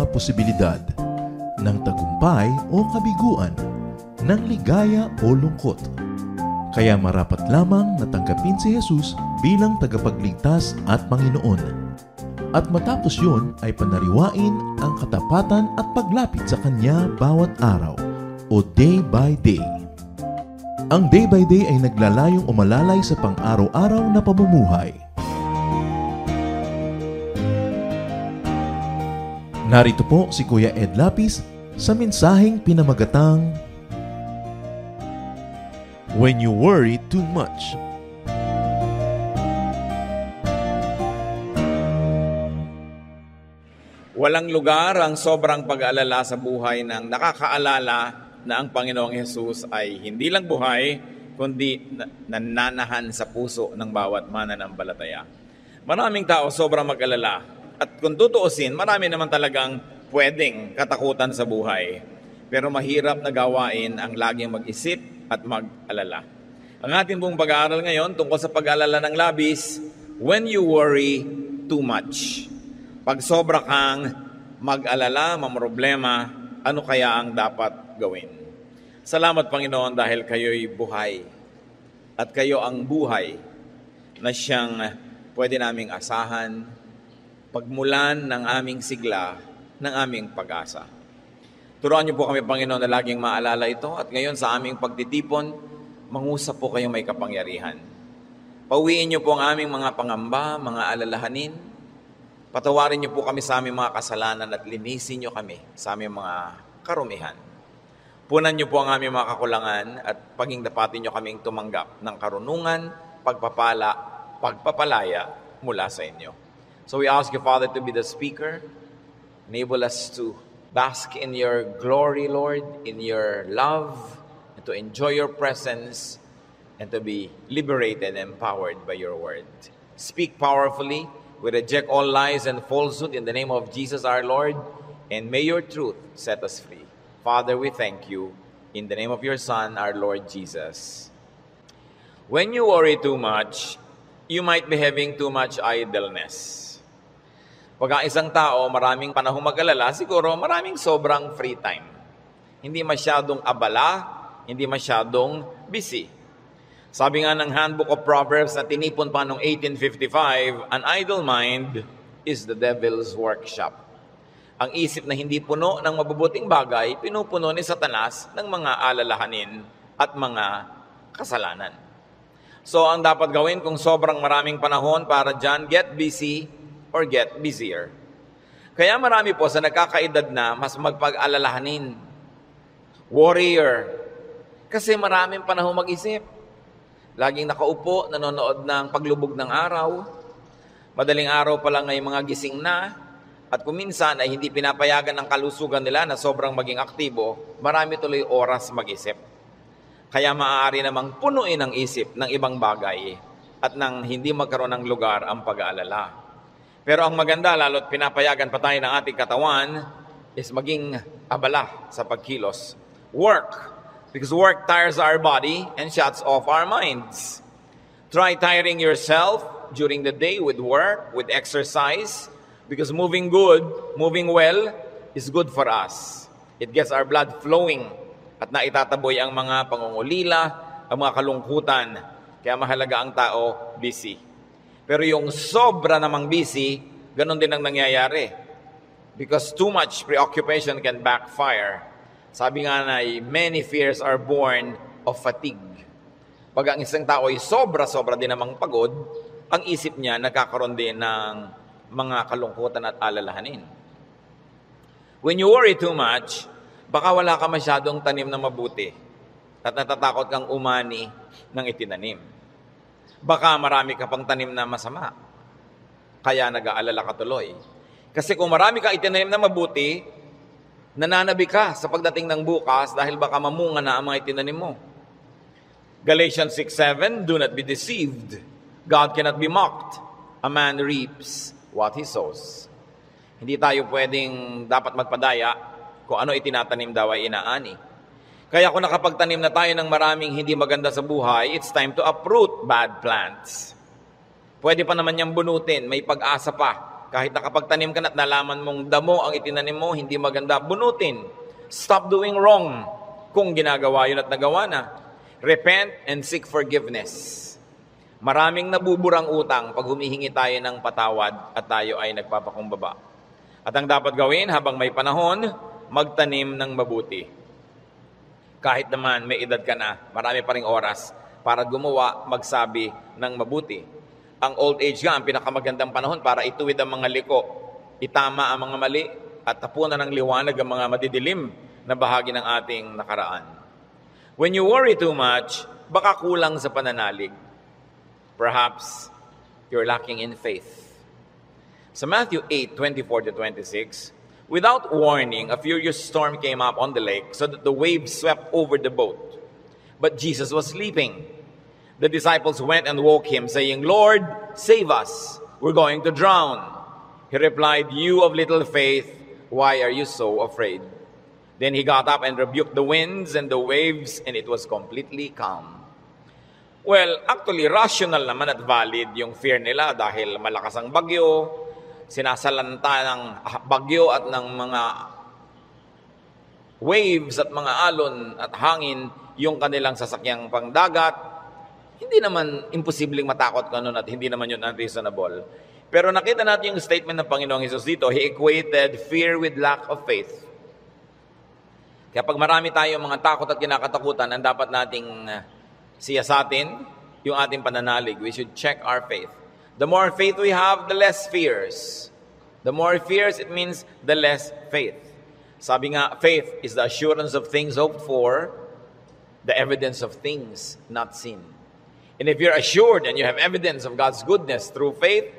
posibilidad ng tagumpay o kabiguan, ng ligaya o lungkot. Kaya marapat lamang na tanggapin si Jesus bilang tagapagligtas at Panginoon. At matapos yun ay panariwain ang katapatan at paglapit sa Kanya bawat araw o day by day. Ang day by day ay naglalayong umalalay sa pang-araw-araw na pamumuhay. Narito po si Kuya Ed Lapis sa mensaheng pinamagatang When You Worry Too Much. Walang lugar ang sobrang pag-aalala sa buhay ng nakakaalala na ang Panginoong Hesus ay hindi lang buhay, kundi nananahan sa puso ng bawat mananampalataya. Maraming tao sobrang mag-alala. At kung tutuusin, marami naman talagang pwedeng katakutan sa buhay. Pero mahirap na gawain ang laging mag-isip at mag-alala. Ang ating pong pag-aaral ngayon tungkol sa pag-alala ng labis, when you worry too much. Pag sobra kang mag-alala, mamroblema, ano kaya ang dapat gawin? Salamat Panginoon dahil kayo'y buhay. At kayo ang buhay na siyang pwede naming asahan, pagmulan ng aming sigla, ng aming pag-asa. Turuan niyo po kami, Panginoon, na laging maalala ito at ngayon sa aming pagtitipon, mangusap po kayong may kapangyarihan. Pauwiin niyo po ang aming mga pangamba, mga alalahanin. Patawarin niyo po kami sa aming mga kasalanan at linisin niyo kami sa aming mga karumihan. Punan niyo po ang aming mga kakulangan at paging dapatin niyo kaming tumanggap ng karunungan, pagpapalaya mula sa inyo. So we ask you, Father, to be the speaker. Enable us to bask in your glory, Lord, in your love, and to enjoy your presence, and to be liberated and empowered by your word. Speak powerfully. We reject all lies and falsehood in the name of Jesus our Lord, and may your truth set us free. Father, we thank you in the name of your Son, our Lord Jesus. When you worry too much, you might be having too much idleness. Pag ang isang tao, maraming panahong mag-alala, siguro maraming sobrang free time. Hindi masyadong abala, hindi masyadong busy. Sabi nga ng Handbook of Proverbs na tinipon pa noong 1855, an idle mind is the devil's workshop. Ang isip na hindi puno ng mabubuting bagay, pinupuno ni Satanas ng mga alalahanin at mga kasalanan. So ang dapat gawin kung sobrang maraming panahon para dyan, get busy or get busier. Kaya marami po sa nagkakaedad na mas magpag-alalahanin. Warrior. Kasi maraming panahon mag-isip. Laging nakaupo, nanonood ng paglubog ng araw. Madaling araw pa lang ay mga gising na. At kung minsan ay hindi pinapayagan ng kalusugan nila na sobrang maging aktibo, marami tuloy oras mag-isip. Kaya maaari namang punuin ang isip ng ibang bagay at nang hindi magkaroon ng lugar ang pag-aalala. Pero ang maganda, lalo't pinapayagan pa tayo ng ating katawan, is maging abala sa pagkilos. Work. Because work tires our body and shuts off our minds. Try tiring yourself during the day with work, with exercise, because moving well, is good for us. It gets our blood flowing at naitataboy ang mga pangungulila, ang mga kalungkutan. Kaya mahalaga ang tao busy. Pero yung sobra namang busy, ganun din ang nangyayari. Because too much preoccupation can backfire. Sabi nga na, many fears are born of fatigue. Pag ang isang tao ay sobra-sobra din namang pagod, ang isip niya nagkakaroon din ng mga kalungkutan at alalahanin. When you worry too much, baka wala ka masyadong tanim na mabuti at natatakot kang umani ng itinanim. Baka marami ka pang tanim na masama, kaya nag-aalala ka tuloy. Kasi kung marami ka itinanim na mabuti, nananabi ka sa pagdating ng bukas dahil baka mamunga na ang mga itinanim mo. Galatians 6:7, do not be deceived. God cannot be mocked. A man reaps what he sows. Hindi tayo pwedeng dapat magpadaya kung ano itinatanim daw ay inaani. Kaya kung nakapagtanim na tayo ng maraming hindi maganda sa buhay, it's time to uproot bad plants. Pwede pa naman niyang bunutin, may pag-asa pa Kahit nakapagtanim ka na at nalaman mong damo ang itinanim mo, hindi maganda, bunutin. Stop doing wrong kung ginagawa yun at nagawa na. Repent and seek forgiveness. Maraming nabuburang utang pag humihingi tayo ng patawad at tayo ay nagpapakumbaba. At ang dapat gawin habang may panahon, magtanim ng mabuti. Kahit naman may edad ka na, marami pa ring oras para gumawa, magsabi ng mabuti. Ang old age nga, ang pinakamagandang panahon para ituwid ang mga liko, itama ang mga mali, at tapunan ng liwanag ang mga madidilim na bahagi ng ating nakaraan. When you worry too much, baka kulang sa pananalig. Perhaps you're lacking in faith. Sa Matthew 8:24-26, without warning, a furious storm came up on the lake so that the waves swept over the boat. But Jesus was sleeping. The disciples went and woke him, saying, "Lord, save us. We're going to drown." He replied, "You of little faith, why are you so afraid?" Then he got up and rebuked the winds and the waves, and it was completely calm. Well, actually, rational naman at valid yung fear nila dahil malakas ang bagyo, sinasalanta ng bagyo at ng mga waves at mga alon at hangin yung kanilang sasakyang pangdagat. Hindi naman imposibleng matakot ka nun at hindi naman yun unreasonable. Pero nakita natin yung statement ng Panginoong Hesus dito. He equated fear with lack of faith. Kaya pag marami tayong mga takot at kinakatakutan, ang dapat nating siyasatin yung ating pananalig. We should check our faith. The more faith we have, the less fears. The more fears, it means the less faith. Sabi nga, faith is the assurance of things hoped for, the evidence of things not seen. And if you're assured and you have evidence of God's goodness through faith,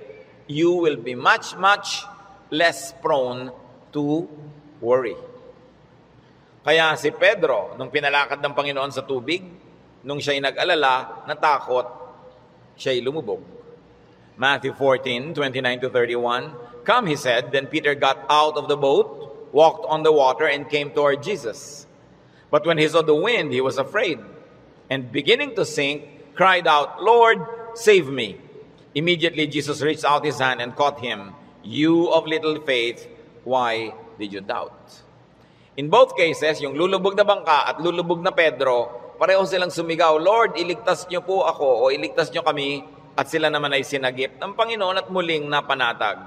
you will be much, much less prone to worry. Kaya si Pedro, nung pinalakad ng Panginoon sa tubig, nung siya'y nag-alala, natakot, siya'y lumubog. Matthew 14:29-31, "Come," he said. Then Peter got out of the boat, walked on the water, and came toward Jesus. But when he saw the wind, he was afraid, and beginning to sink, cried out, "Lord, save me." Immediately Jesus reached out his hand and caught him. "You of little faith, why did you doubt?" In both cases, yung lulubog na bangka at lulubog na Pedro, pareho silang sumigaw, "Lord, iligtas niyo po ako," o iligtas niyo kami, at sila naman ay sinagip ng Panginoon at muling napanatag.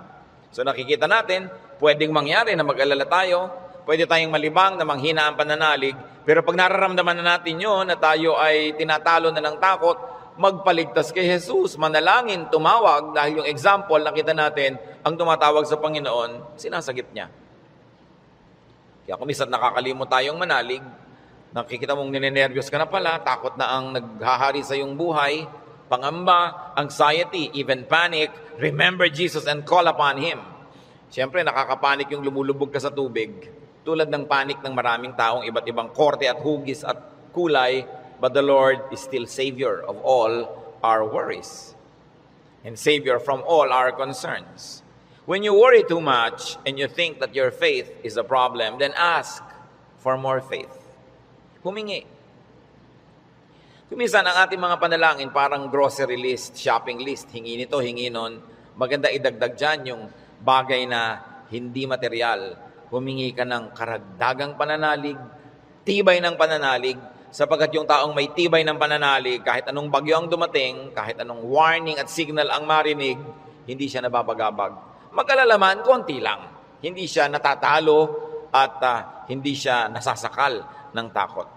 So nakikita natin, pwedeng mangyari na mag-alala tayo, pwede tayong malibang na manghina ang pananalig, pero pag nararamdaman na natin yun, na tayo ay tinatalo na ng takot, magpaligtas kay Jesus, manalangin, tumawag, dahil yung example, nakita natin, ang tumatawag sa Panginoon, sinasagip niya. Kaya kung minsan nakakalimot tayong manalig, nakikita mong ninenervyos ka na pala, takot na ang naghahari sa iyong buhay, pangamba, anxiety, even panic, remember Jesus and call upon Him. Siyempre, nakakapanik yung lumulubog ka sa tubig. Tulad ng panik ng maraming taong iba't ibang korte at hugis at kulay, but the Lord is still Savior of all our worries and Savior from all our concerns. When you worry too much and you think that your faith is a problem, then ask for more faith. Humingi. Kuminsan ang ating mga panalangin parang grocery list, shopping list, hingi nito, hingi nun. Maganda idagdag dyan yung bagay na hindi material. Humingi ka ng karagdagang pananalig, tibay ng pananalig, sapagkat yung taong may tibay ng pananalig, kahit anong bagyo ang dumating, kahit anong warning at signal ang marinig, hindi siya nababagabag. Mag-alala man, konti lang. Hindi siya natatalo at hindi siya nasasakal ng takot.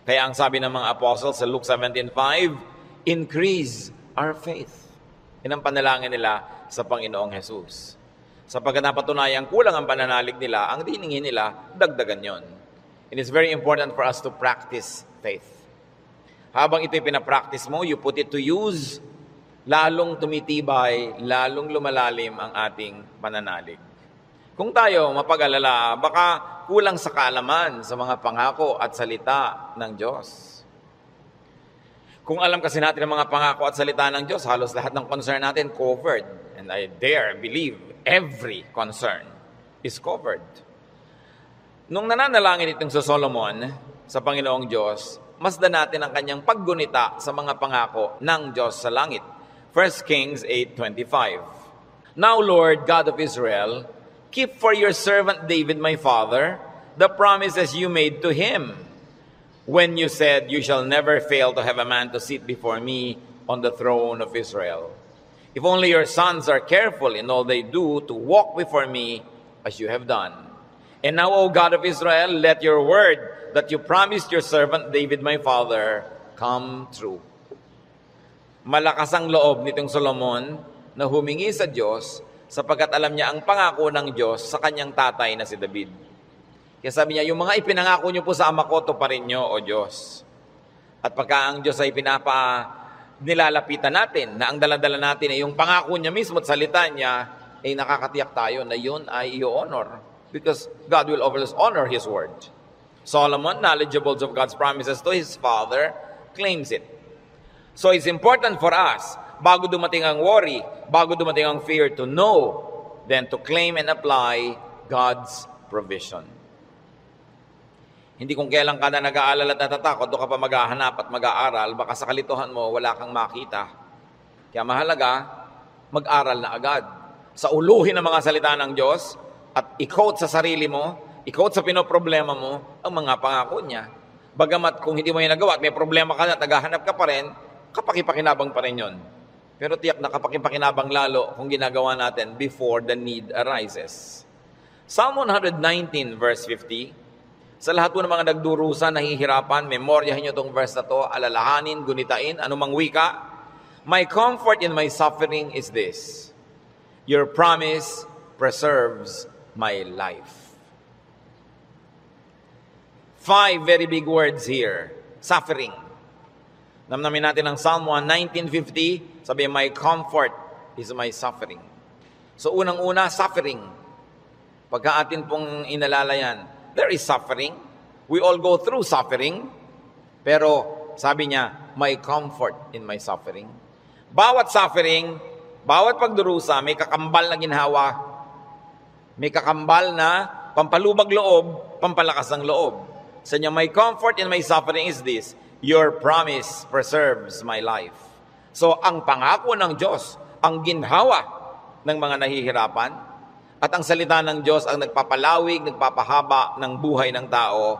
Kaya ang sabi ng mga apostles sa Luke 17:5, increase our faith. Yan ang panalangin nila sa Panginoong Jesus. Sapagkat napatunayan kulang ang pananalig nila, ang diningin nila, dagdagan yon. It is very important for us to practice faith. Habang ito'y pinapractice mo, you put it to use, lalong tumitibay, lalong lumalalim ang ating pananalig. Kung tayo mapag-alala, baka kulang sa kaalaman sa mga pangako at salita ng Diyos. Kung alam kasi natin ang mga pangako at salita ng Diyos, halos lahat ng concern natin covered. And I dare believe every concern is covered. Nung nananalangin itong sa Solomon, sa Panginoong Diyos, masdan natin ang kanyang paggunita sa mga pangako ng Diyos sa langit. 1 Kings 8:25. Now, Lord, God of Israel, keep for your servant David, my father, the promises you made to him when you said, you shall never fail to have a man to sit before me on the throne of Israel. If only your sons are careful in all they do to walk before me as you have done. And now, O God of Israel, let your word that you promised your servant David, my father, come true. Malakas ang loob nitong Solomon na humingi sa Diyos sapagkat alam niya ang pangako ng Diyos sa kanyang tatay na si David. Kaya sabi niya, yung mga ipinangako niyo po sa ama ko, tuparin niyo, O Diyos. At pagka ang Diyos ay nilalapitan natin, na ang daladala natin ay yung pangako niya mismo at salita niya, ay nakakatiyak tayo na yun ay i-honor. Because God will always honor His word. Solomon, knowledgeable of God's promises to his father, claims it. So it's important for us, bago dumating ang worry, bago dumating ang fear, to know, then to claim and apply God's provision. Hindi kung kailan ka na nag-aalala at natatakot, doon ka pa maghahanap at mag-aaral, baka sa kalituhan mo, wala kang makita. Kaya mahalaga, mag-aral na agad. Sa uluhin ng mga salita ng Diyos, at i-quote sa sarili mo, i-quote sa pinoproblema mo, ang mga pangako niya. Bagamat kung hindi mo yung nagawa at may problema ka na at naghahanap ka pa rin, kapakipakinabang pa rin yun. Pero tiyak na kapakipakinabang lalo kung ginagawa natin before the need arises. Psalm 119 verse 50, sa lahat po ng mga nagdurusa, nahihirapan, memoryahin nyo itong verse na to, alalahanin, gunitain, anumang wika. My comfort in my suffering is this: your promise preserves my life. 5 very big words here. Suffering. Namnamin natin ang Psalm 1950, sabi, my comfort is my suffering. So unang-una, suffering. Pagka atin pong inalala yan, there is suffering. We all go through suffering. Pero sabi niya, my comfort in my suffering. Bawat suffering, bawat pagdurusa, may kakambal na ginhawa. May kakambal na pampalubag loob, pampalakas ng loob. Sa niya, my comfort in my suffering is this: your promise preserves my life. So, ang pangako ng Diyos, ang ginhawa ng mga nahihirapan, at ang salita ng Diyos ang nagpapalawig, nagpapahaba ng buhay ng tao.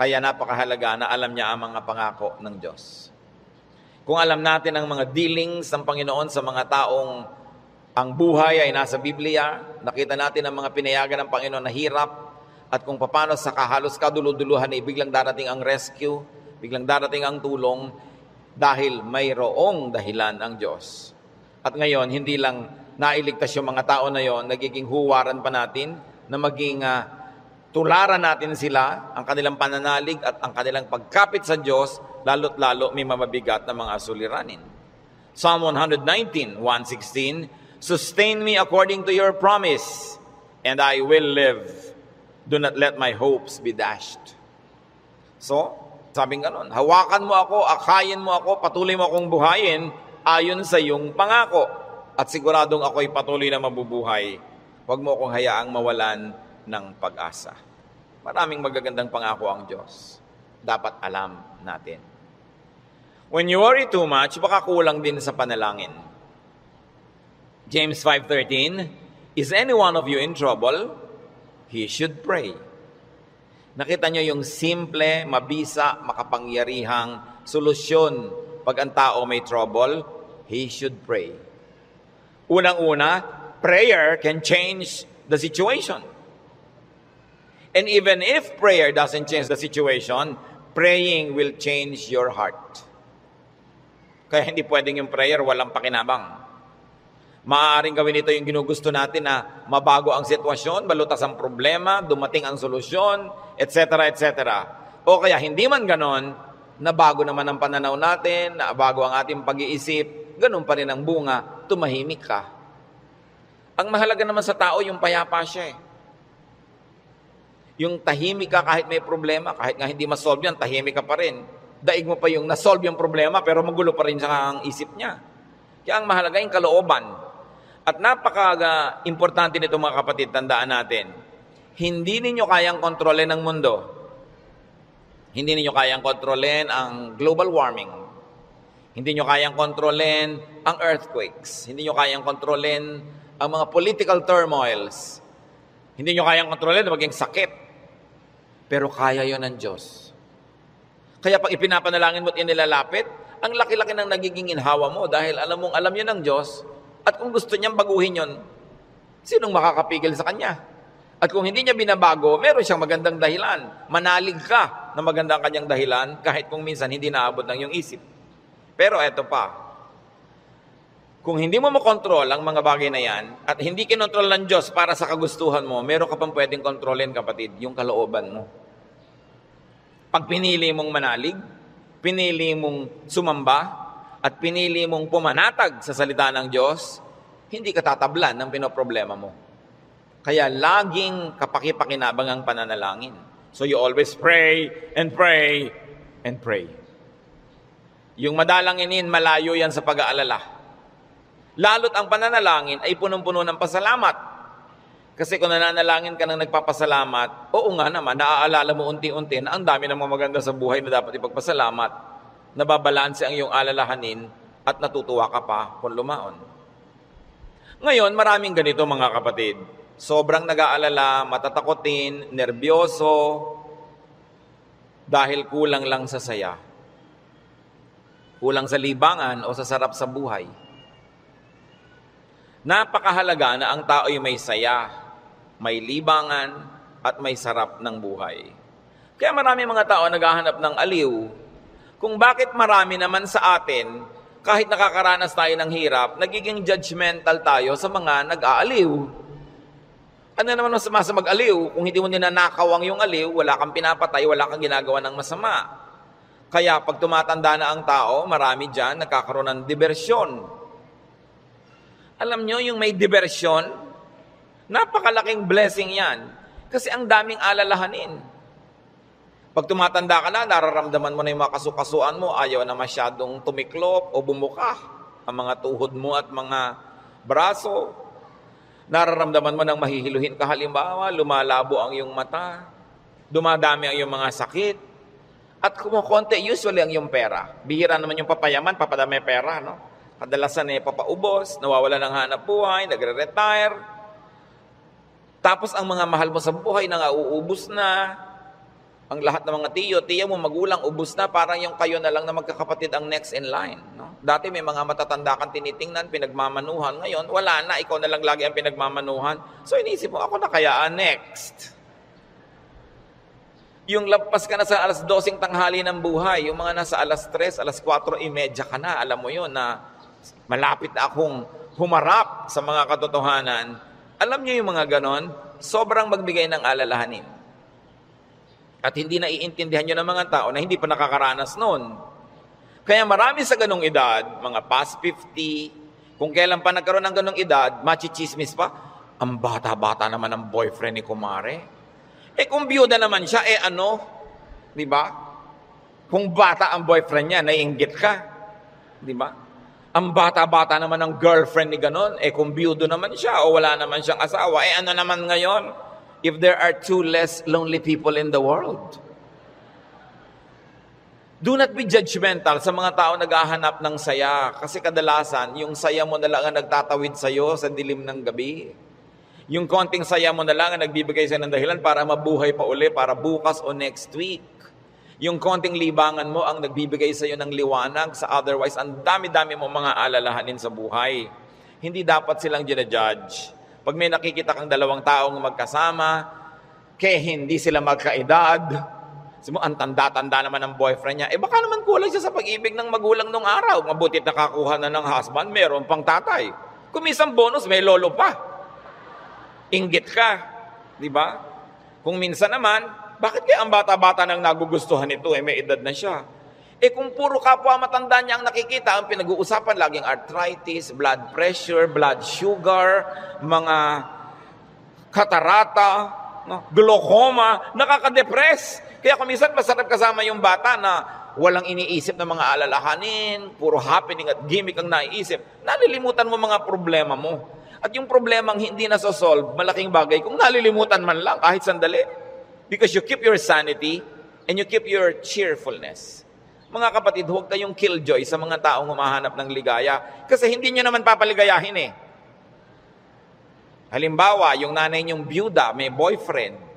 Kaya napakahalaga na alam niya ang mga pangako ng Diyos. Kung alam natin ang mga dealings ng Panginoon sa mga taong ang buhay ay nasa Biblia, nakita natin ang mga pinayagan ng Panginoon na hirap, at kung paano sa kahalos kaduluduluhan ay biglang darating ang rescue, biglang darating ang tulong, dahil mayroong dahilan ang Diyos. At ngayon, hindi lang nailigtas yung mga tao na yon, nagiging huwaran pa natin na maging tularan natin sila, ang kanilang pananalig at ang kanilang pagkapit sa Diyos, lalo't lalo may mamabigat na mga suliranin. Psalm 119, 116, sustain me according to your promise, and I will live. Do not let my hopes be dashed. So, sabing ganon, hawakan mo ako, akayin mo ako, patuloy mo akong buhayin ayon sa iyong pangako. At siguradong ako'y patuloy na mabubuhay. Huwag mo akong hayaang mawalan ng pag-asa. Maraming magagandang pangako ang Diyos. Dapat alam natin. When you worry too much, baka kulang din sa panalangin. James 5:13, is any one of you in trouble? He should pray. Nakita nyo yung simple, mabisa, makapangyarihang solusyon pag ang tao may trouble, he should pray. Unang-una, prayer can change the situation. And even if prayer doesn't change the situation, praying will change your heart. Kaya hindi pwedeng yung prayer walang pakinabang. Maaaring gawin ito yung ginugusto natin na mabago ang sitwasyon, balutas ang problema, dumating ang solusyon, etc., etc. O kaya hindi man ganon, nabago naman ang pananaw natin, nabago ang ating pag-iisip, ganun pa rin ang bunga, tumahimik ka. Ang mahalaga naman sa tao, yung payapa siya. Yung tahimik ka kahit may problema, kahit nga hindi masolve yan, tahimik ka pa rin. Daig mo pa yung nasolve yung problema, pero magulo pa rin sa ang isip niya. Kaya ang mahalaga yung kalooban. At napaka-importante nito mga kapatid, tandaan natin, hindi ninyo kayang kontrolin ang mundo. Hindi ninyo kayang kontrolin ang global warming. Hindi nyo kayang kontrolin ang earthquakes. Hindi nyo kayang kontrolin ang mga political turmoils, hindi nyo kayang kontrolin na maging sakit. Pero kaya yon ng Diyos. Kaya pag ipinapanalangin mo at inilalapit, ang laki-laki ng nagiging inhawa mo dahil alam yun ng Diyos at kung gusto niyang baguhin yon, sinong makakapigil sa Kanya? At kung hindi niya binabago, meron siyang magandang dahilan. Manalig ka na magandang kanyang dahilan kahit kung minsan hindi naabot ng iyong isip. Pero eto pa, kung hindi mo makontrol ang mga bagay na yan at hindi kinontrol ng Diyos para sa kagustuhan mo, meron ka pang pwedeng kontrolin, kapatid, yung kalooban mo. Pag pinili mong manalig, pinili mong sumamba, at pinili mong pumanatag sa salita ng Diyos, hindi ka tatablan ng pinoproblema mo. Kaya laging kapaki-pakinabang ang pananalangin. So you always pray and pray and pray. Yung madalanginin, malayo yan sa pag-aalala. Lalo't ang pananalangin ay punong-puno ng pasalamat. Kasi kung nananalangin ka ng nagpapasalamat, oo nga naman, naaalala mo unti-unti na ang dami ng mga maganda sa buhay na dapat ipagpasalamat, nababalanse ang iyong alalahanin at natutuwa ka pa kung lumaon. Ngayon, maraming ganito mga kapatid. Sobrang nag-aalala, matatakotin, nerbyoso, dahil kulang lang sa saya. Kulang sa libangan o sa sarap sa buhay. Napakahalaga na ang tao ay may saya, may libangan, at may sarap ng buhay. Kaya marami mga tao naghahanap ng aliw. Kung bakit marami naman sa atin, kahit nakakaranas tayo ng hirap, nagiging judgmental tayo sa mga nag-aaliw. Ano naman masama sa mag-aliw? Kung hindi mo ninanakaw ang iyong aliw, wala kang pinapatay, wala kang ginagawa ng masama. Kaya pag tumatanda na ang tao, marami dyan nagkakaroon ng diversyon. Alam nyo, yung may diversyon, napakalaking blessing yan. Kasi ang daming alalahanin. Pag tumatanda ka na, nararamdaman mo na yung mga kasukasuan mo, ayaw na masyadong tumiklop o bumuka ang mga tuhod mo at mga braso. Nararamdaman mo nang mahihiluhin ka, halimbawa, lumalabo ang iyong mata, dumadami ang iyong mga sakit, at kumukonti usually ang iyong pera. Bihira naman yung papayaman, papadami pera, no? Kadalasan ay papaubos, nawawala ng hanap buhay, nagre-retire. Tapos ang mga mahal mo sa buhay nauubos na. Ang lahat ng mga tiya mo, magulang, ubos na, parang yung kayo na lang na magkakapatid ang next in line. No? Dati may mga matatanda kang tinitingnan, pinagmamanuhan. Ngayon, wala na, ikaw na lang lagi ang pinagmamanuhan. So inisip mo, ako na kaya next. Yung lampas ka na sa alas 12 tanghali ng buhay, yung mga nasa alas 3, alas 4:30 ka na, alam mo yun na malapit na akong humarap sa mga katotohanan. Alam niyo yung mga ganon, sobrang magbigay ng alalahanin. At hindi naiintindihan nyo ng mga tao na hindi pa nakakaranas noon. Kaya marami sa ganong edad, mga past 50, kung kailan pa nagkaroon ng ganong edad, machichismis pa, ang bata-bata naman ang boyfriend ni kumare. Kung biyuda naman siya, ano? Di ba? Kung bata ang boyfriend niya, naiinggit ka. Di ba? Ang bata-bata naman ang girlfriend ni ganon, kung biyudo naman siya o wala naman siyang asawa, ano naman ngayon? If there are 2 less lonely people in the world. Do not be judgmental sa mga tao naghahanap ng saya. Kasi kadalasan, yung saya mo na lang ang nagtatawid sa'yo sa dilim ng gabi. Yung konting saya mo na lang ang nagbibigay sa'yo ng dahilan para mabuhay pa uli, para bukas o next week. Yung konting libangan mo ang nagbibigay sa'yo ng liwanag sa otherwise, ang dami-dami mo mga alalahanin sa buhay. Hindi dapat silang ginajudge. Pag may nakikita kang 2 taong magkasama, kaya hindi sila magkaedad, sabi mo, ang tanda-tanda naman ng boyfriend niya, baka naman kulang siya sa pag-ibig ng magulang nung araw. Mabutit nakakuha na ng husband, meron pang tatay. Kung minsan bonus, may lolo pa. Inggit ka, di ba? Kung minsan naman, bakit kaya ang bata-bata nang nagugustuhan ito, may edad na siya? Kung puro kapwa matanda niya ang nakikita, ang pinag-uusapan laging arthritis, blood pressure, blood sugar, mga katarata, no? Glaucoma, nakaka-depress. Kaya kung minsan masarap kasama yung bata na walang iniisip na mga alalahanin, puro happening at gimmick ang naiisip, nalilimutan mo mga problema mo. At yung problemang hindi nasosolve, malaking bagay, kung nalilimutan man lang kahit sandali. Because you keep your sanity and you keep your cheerfulness. Mga kapatid, huwag kayong killjoy sa mga taong humahanap ng ligaya. Kasi hindi nyo naman papaligayahin Halimbawa, yung nanay niyong byuda, may boyfriend.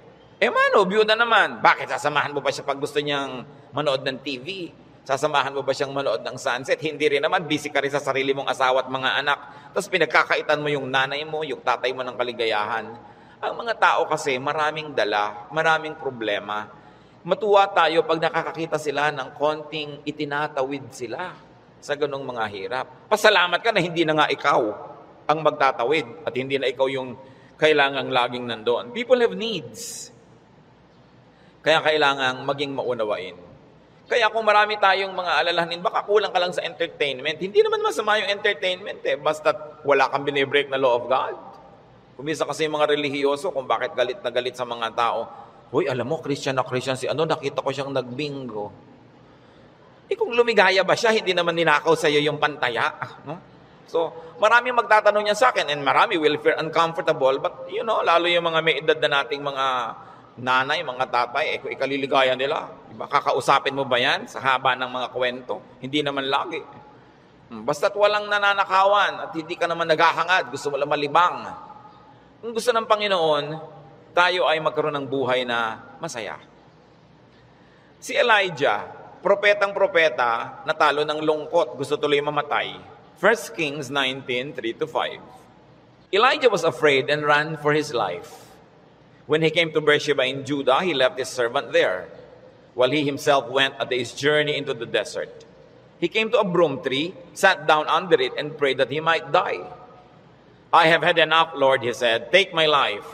Mano, byuda naman. Bakit sasamahan mo ba siya pag gusto niyang manood ng TV? Sasamahan mo ba siyang manood ng sunset? Hindi rin naman, busy ka rin sa sarili mong asawa at mga anak. Tapos pinagkakaitan mo yung nanay mo, yung tatay mo ng kaligayahan. Ang mga tao kasi maraming dala, maraming problema. Matuwa tayo pag nakakakita sila ng konting itinatawid sila sa ganong mga hirap. Pasalamat ka na hindi na nga ikaw ang magtatawid at hindi na ikaw yung kailangang laging nandoon. People have needs. Kaya kailangang maging maunawain. Kaya kung marami tayong mga alalahanin, baka kulang ka lang sa entertainment. Hindi naman masama yung entertainment basta wala kang binibreak na law of God. Kumisa kasi yung mga relihiyoso kung bakit galit na galit sa mga tao. Hoy, alam mo, Christian na Christian si nakita ko siyang nagbingo. Kung lumigaya ba siya, hindi naman ninakaw sa iyo yung pantaya. No? So, marami magtatanong niya sa akin and marami will feel uncomfortable. But, lalo yung mga may edad na nating mga nanay, mga tatay, kung ikaliligaya nila, diba? Kakausapin mo ba yan sa haba ng mga kwento? Hindi naman lagi. Basta't walang nananakawan at hindi ka naman naghahangad, gusto mo lang malibang. Kung gusto ng Panginoon, tayo ay magkaroon ng buhay na masaya. Si Elijah, propetang-propeta, natalo ng lungkot, gusto tuloy mamatay. 1 Kings 19:3-5. Elijah was afraid and ran for his life. When he came to Beersheba in Judah, he left his servant there, while he himself went a day's journey into the desert. He came to a broom tree, sat down under it, and prayed that he might die. I have had enough, Lord, he said. Take my life.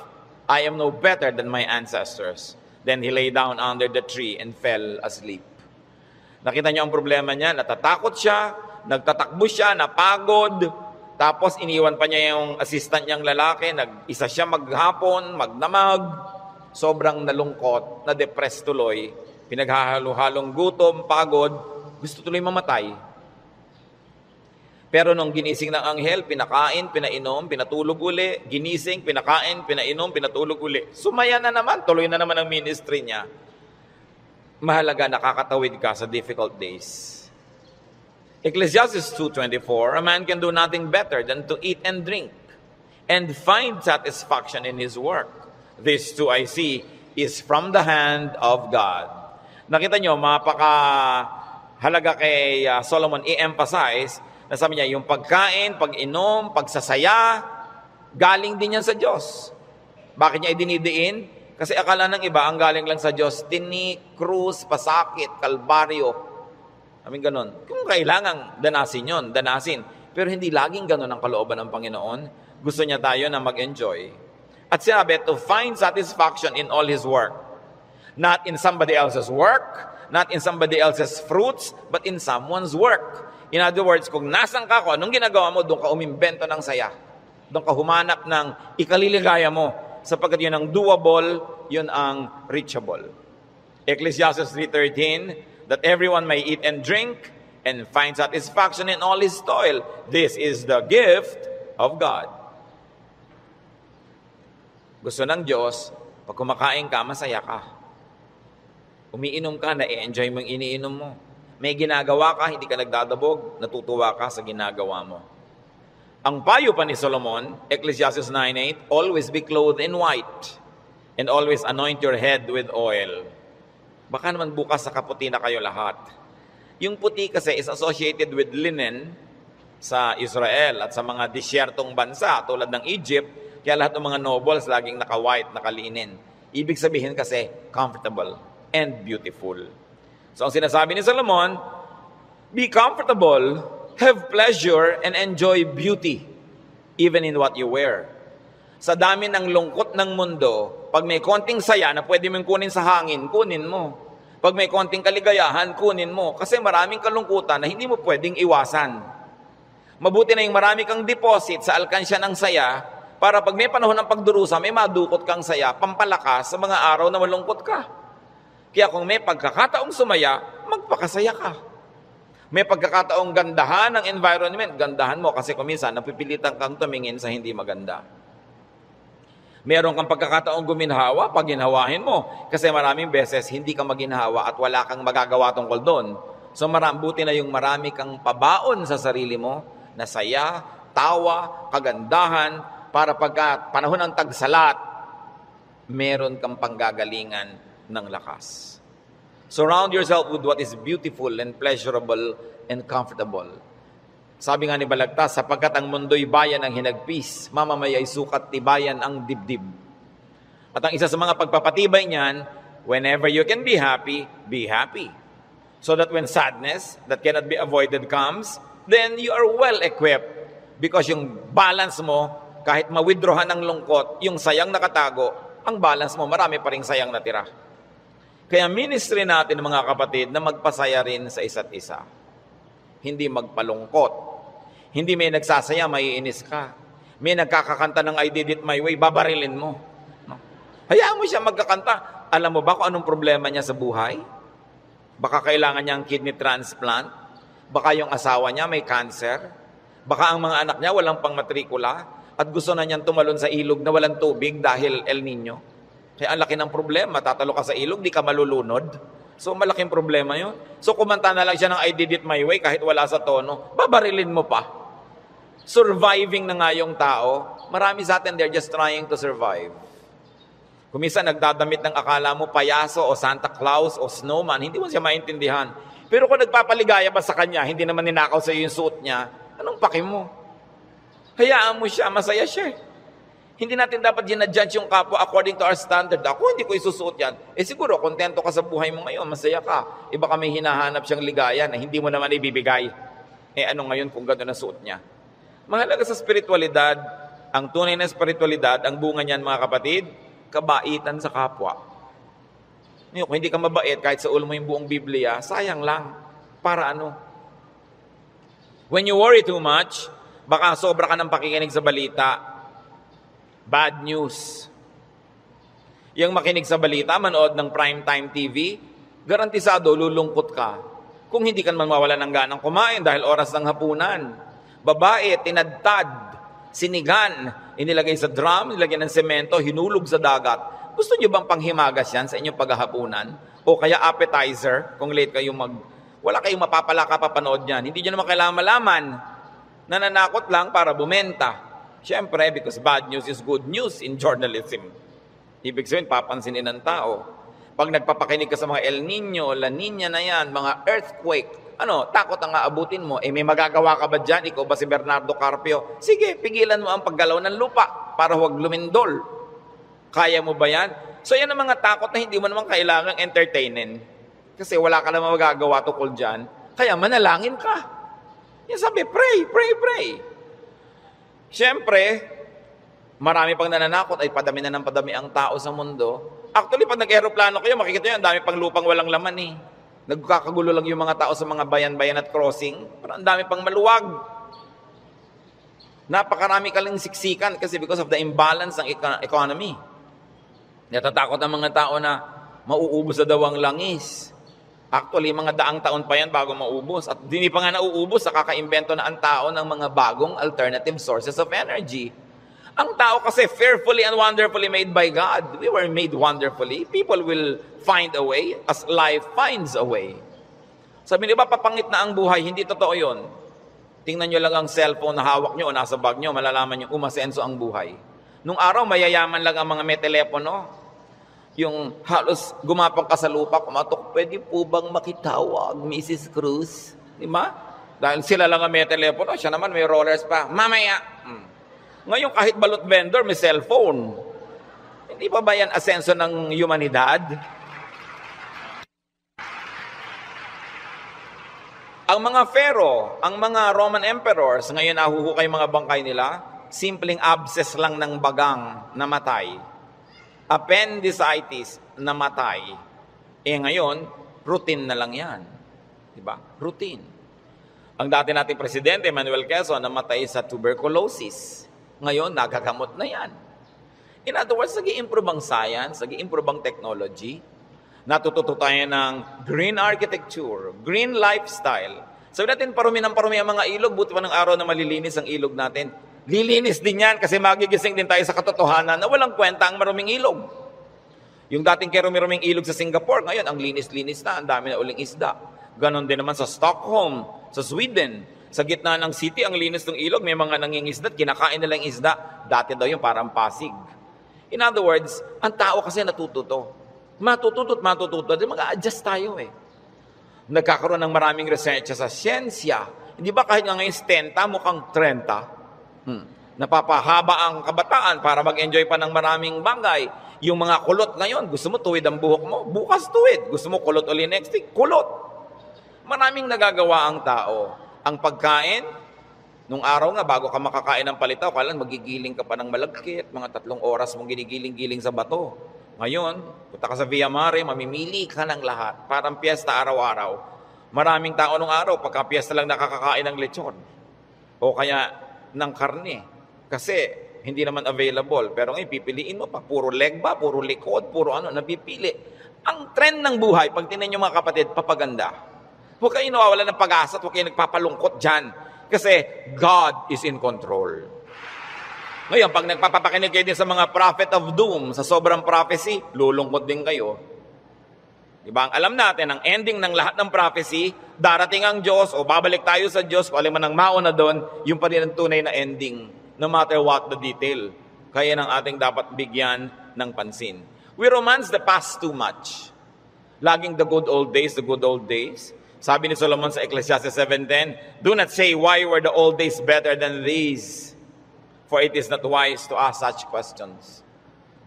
I am no better than my ancestors. Then he lay down under the tree and fell asleep. Nakita niyo ang problema niya, natatakot siya, nagtatakbo siya, napagod, tapos iniwan pa niya yung assistant niyang lalaki, nag-isa siya maghapon, magnamag, sobrang nalungkot, na-depressed tuloy, pinaghahalo-halong gutom, pagod, gusto tuloy mamatay. Pero nung ginising ng anghel, pinakain, pinainom, pinatulog uli, ginising, pinakain, pinainom, pinatulog uli. Sumaya na naman, tuloy na naman ang ministry niya. Mahalaga, nakakatawid ka sa difficult days. Ecclesiastes 2:24, a man can do nothing better than to eat and drink and find satisfaction in his work. This too I see is from the hand of God. Nakita nyo, mapakahalaga kay Solomon i-emphasize na sabi niya, yung pagkain, pag-inom, pagsasaya, galing din yan sa Diyos. Bakit niya idinidiin? Kasi akala ng iba, ang galing lang sa Diyos, tinik, krus, pasakit, kalbaryo. Ganun. Kung kailangan danasin yun, danasin. Pero hindi laging ganun ang kalooban ng Panginoon. Gusto niya tayo na mag-enjoy. At sinabi, to find satisfaction in all His work. Not in somebody else's work, not in somebody else's fruits, but in someone's work. In other words, kung nasan ka ko, anong ginagawa mo, doon ka umimbento ng saya. Doon ka humanap ng ikaliligaya mo. Sapagkat yun ang doable, yun ang reachable. Ecclesiastes 3:13, that everyone may eat and drink and find satisfaction in all his toil. This is the gift of God. Gusto ng Diyos, pag kumakain ka, masaya ka. Umiinom ka, na-enjoy mo yung iniinom mo. May ginagawa ka, hindi ka nagdadabog, natutuwa ka sa ginagawa mo. Ang payo pa ni Solomon, Ecclesiastes 9:8, always be clothed in white and always anoint your head with oil. Baka naman bukas sa kaputi na kayo lahat. Yung puti kasi is associated with linen sa Israel at sa mga disyertong bansa tulad ng Egypt, kaya lahat ng mga nobles laging naka-white, naka-linen. Ibig sabihin kasi comfortable and beautiful. So ang sinasabi ni Solomon, be comfortable, have pleasure, and enjoy beauty even in what you wear. Sa dami ng lungkot ng mundo, pag may konting saya na pwede mong kunin sa hangin, kunin mo. Pag may konting kaligayahan, kunin mo. Kasi maraming kalungkutan na hindi mo pwedeng iwasan. Mabuti na yung marami kang deposit sa alkansya ng saya para pag may panahon ng pagdurusa, may madukot kang saya, pampalakas sa mga araw na malungkot ka. Kaya kung may pagkakataong sumaya, magpakasaya ka. May pagkakataong gandahan ng environment, gandahan mo kasi kuminsan napipilitan kang tumingin sa hindi maganda. Meron kang pagkakataong guminhawa, pag ginhawahin mo. Kasi maraming beses, hindi ka maginhawa at wala kang magagawa tungkol doon. So buti na yung marami kang pabaon sa sarili mo, na saya, tawa, kagandahan, para pagka panahon ng tagsalat, meron kang panggagalingan ng lakas. Surround yourself with what is beautiful and pleasurable and comfortable. Sabi nga ni Balagtas, sapagkat ang mundo'y bayan ng hinagpis, mamamaya'y sukat tibayan ang dibdib. At ang isa sa mga pagpapatibay niyan, whenever you can be happy, be happy. So that when sadness that cannot be avoided comes, then you are well equipped. Because yung balance mo, kahit ma-withdrawhan ng lungkot, yung sayang nakatago, ang balance mo, marami pa ring sayang natira. Kaya ministry natin, mga kapatid, na magpasaya rin sa isa't isa. Hindi magpalungkot. Hindi may nagsasaya, maiinis ka. May nagkakakanta ng I did it my way, babarilin mo. No? Hayaan mo siya magkakanta. Alam mo ba kung anong problema niya sa buhay? Baka kailangan niya ang kidney transplant. Baka yung asawa niya may cancer. Baka ang mga anak niya walang pangmatrikula. At gusto na niyang tumalon sa ilog na walang tubig dahil El Nino. Kaya ang laki ng problema. Tatalo ka sa ilog, di ka malulunod. So malaking problema yun. So kumanta na lang siya ng I did it my way kahit wala sa tono. Babarilin mo pa. Surviving na nga yung tao. Marami sa atin, they're just trying to survive. Kung minsan nagdadamit ng akala mo payaso o Santa Claus o snowman, hindi mo siya maintindihan. Pero kung nagpapaligaya ba sa kanya, hindi naman ninakaw sa iyo yung suot niya, anong paki mo? Hayaan mo siya, masaya siya. Hindi natin dapat ginadjudge yung kapwa according to our standard. Ako, hindi ko isusuot yan. Siguro, kontento ka sa buhay mo ngayon, masaya ka. Iba ka may hinahanap siyang ligaya na hindi mo naman ibibigay. Ano ngayon kung gano'n ang suot niya? Mahalaga sa spiritualidad, ang tunay na spiritualidad, ang bunga niyan, mga kapatid, kabaitan sa kapwa. Kung hindi ka mabait, kahit sa ulo mo yung buong Biblia, sayang lang. Para ano? When you worry too much, baka sobra ka ng pakikinig sa balita. Bad news. Yung makinig sa balita, manood ng primetime TV, garantisado, lulungkot ka. Kung hindi ka naman mawala ng ganang kumain dahil oras ng hapunan. Babae, tinadtad, sinigan, inilagay sa drum, nilagyan ng semento, hinulog sa dagat. Gusto nyo bang panghimagas yan sa inyong paghahapunan? O kaya appetizer, kung late kayo wala kayong mapapala kapapanood yan. Hindi nyo naman kailangan malaman. Nananakot lang para bumenta. Siyempre, because bad news is good news in journalism. Ibig sabihin, papansinin ng tao. Pag nagpapakinig ka sa mga El Nino, La Nina na yan, mga earthquake, takot ang aabutin mo. May magagawa ka ba dyan? Ikaw ba si Bernardo Carpio? Sige, pigilan mo ang paggalaw ng lupa para huwag lumindol. Kaya mo ba yan? So yan ang mga takot na hindi mo naman kailangang entertainin. Kasi wala ka naman magagawa tukol dyan. Kaya manalangin ka. Yan sabi, pray. Siyempre, marami pang nananakot ay padami na ng padami ang tao sa mundo. Actually, pag nag-aeroplano kayo, makikita nyo, ang dami pang lupang walang laman eh. Nagkakagulo lang yung mga tao sa mga bayan-bayan at crossing. Pero ang dami pang maluwag. Napakarami ka lang siksikan kasi because of the imbalance ng economy. Natatakot ang mga tao na mauubos na daw ang langis. Actually, mga daang taon pa yan bago maubos. At hindi pa nga nauubos, nakaka-invento na ang tao ng mga bagong alternative sources of energy. Ang tao kasi fearfully and wonderfully made by God. We were made wonderfully. People will find a way as life finds a way. Sabi niyo ba, papangit na ang buhay? Hindi totoo yun. Tingnan nyo lang ang cellphone na hawak nyo o nasa bag nyo, malalaman nyo umasenso ang buhay. Nung araw, mayayaman lang ang mga may telepono. Yung halos gumapang ka sa lupa, kumatok, pwede po bang makitawag, Mrs. Cruz? Di ba? Dahil sila lang ang may telepono, siya naman may rollers pa. Mamaya! Ngayon, kahit balot vendor, may cellphone. Hindi pa ba yan asenso ng humanidad? Ang mga pharaoh, ang mga Roman emperors, ngayon nahuhukay mga bangkay nila, simpleng abscess lang ng bagang namatay. Appendicitis, namatay. Ngayon, routine na lang yan. Diba? Routine. Ang dati nating presidente, Manuel Quezon, namatay sa tuberculosis. Ngayon, nagagamot na yan. In other words, nag-i-improve ang science, nag-i-improve ang technology. Natututo tayo ng green architecture, green lifestyle. Sabi natin, parumi ang mga ilog, buti pa ng araw na malilinis ang ilog natin. Lilinis din yan kasi magigising din tayo sa katotohanan na walang kwenta ang maruming ilog. Yung dating kerumi-ruming ilog sa Singapore, ngayon ang linis-linis na, ang dami na uling isda. Ganon din naman sa Stockholm, sa Sweden. Sa gitna ng city, ang linis ng ilog, may mga nangingisda, kinakain nila yung isda. Dati daw yung parang Pasig. In other words, ang tao kasi natututo. Matututo. Mag-a-adjust tayo eh. Nagkakaroon ng maraming research sa siyensya. Hindi ba kahit nga ngayon 10, mukhang 30? Napapahaba ang kabataan para mag-enjoy pa ng maraming bagay. Yung mga kulot ngayon, gusto mo tuwid ang buhok mo, bukas tuwid. Gusto mo kulot ulit next week, kulot. Maraming nagagawa ang tao. Ang pagkain, nung araw nga, bago ka makakain ng palitaw, kailan magigiling ka pa ng malagkit, mga 3 oras mong ginigiling-giling sa bato. Ngayon, punta ka sa Via Mare, mamimili ka ng lahat. Parang piyesta araw-araw. Maraming tao nung araw, pagka piyesta lang nakakakain ng lechon. O kaya ng karne. Kasi hindi naman available. Pero ngayon, pipiliin mo pa. Puro leg ba, puro likod, puro napipili. Ang trend ng buhay, pag tinan nyo mga kapatid, papaganda. Huwag kayo nawawala ng pag-asa at huwag kayo nagpapalungkot dyan. Kasi God is in control. Ngayon, pag nagpapapakinig kayo din sa mga prophet of doom, sa sobrang prophecy, lulungkot din kayo. Diba? Ang alam natin, ang ending ng lahat ng prophecy, darating ang Diyos o babalik tayo sa Diyos, kung alin man ang mauna doon, yung pa rin ang tunay na ending, no matter what the detail. Kaya nang ating dapat bigyan ng pansin. We romance the past too much. Laging the good old days, the good old days. Sabi ni Solomon sa Ecclesiastes 7:10, do not say, why were the old days better than these? For it is not wise to ask such questions.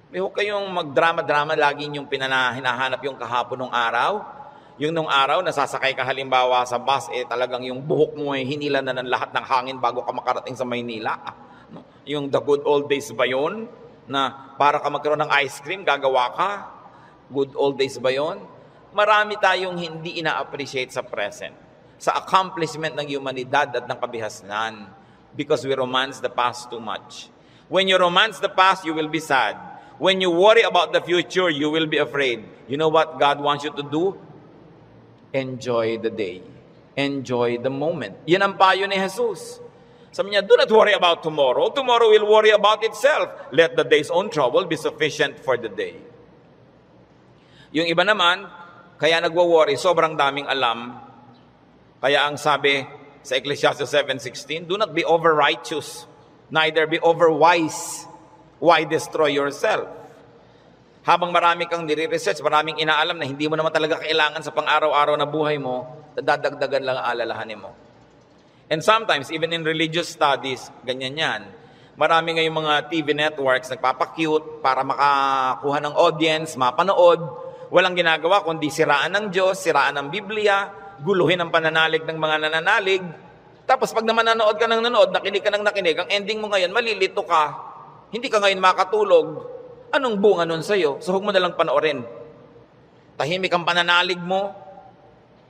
Huwag kayong magdrama-drama, lagi yung hinahanap yung kahapon ng araw. Yung nung araw, nasasakay ka halimbawa sa bus, talagang yung buhok mo hinila na ng lahat ng hangin bago ka makarating sa Maynila. Yung the good old days ba yun? Na para ka magkaroon ng ice cream, gagawa ka? Good old days ba yun? Marami tayong hindi ina-appreciate sa present, sa accomplishment ng humanidad at ng kabihasnan, because we romance the past too much. When you romance the past, you will be sad. When you worry about the future, you will be afraid. You know what God wants you to do? Enjoy the day. Enjoy the moment. Yan ang payo ni Jesus. Sabi niya, do not worry about tomorrow. Tomorrow will worry about itself. Let the day's own trouble be sufficient for the day. Yung iba naman, kaya nagwo-worry, sobrang daming alam. Kaya ang sabi sa Ecclesiastes 7:16, do not be over-righteous, neither be over-wise. Why destroy yourself? Habang marami kang nire-research, maraming inaalam na hindi mo naman talaga kailangan sa pang-araw-araw na buhay mo, dadagdagan lang ang alalahanin mo. And sometimes, even in religious studies, ganyan yan. Marami ngayong mga TV networks nagpapakute para makakuha ng audience, mapanood. Walang ginagawa kundi siraan ng Diyos, siraan ng Biblia, guluhin ang pananalig ng mga nananalig. Tapos pag naman nanood ka ng nanood, nakinig ka ng nakinig, ang ending mo ngayon, malilito ka. Hindi ka ngayon makatulog. Anong bunga nun sa'yo? So huwag mo nalang panoorin. Tahimik ang pananalig mo.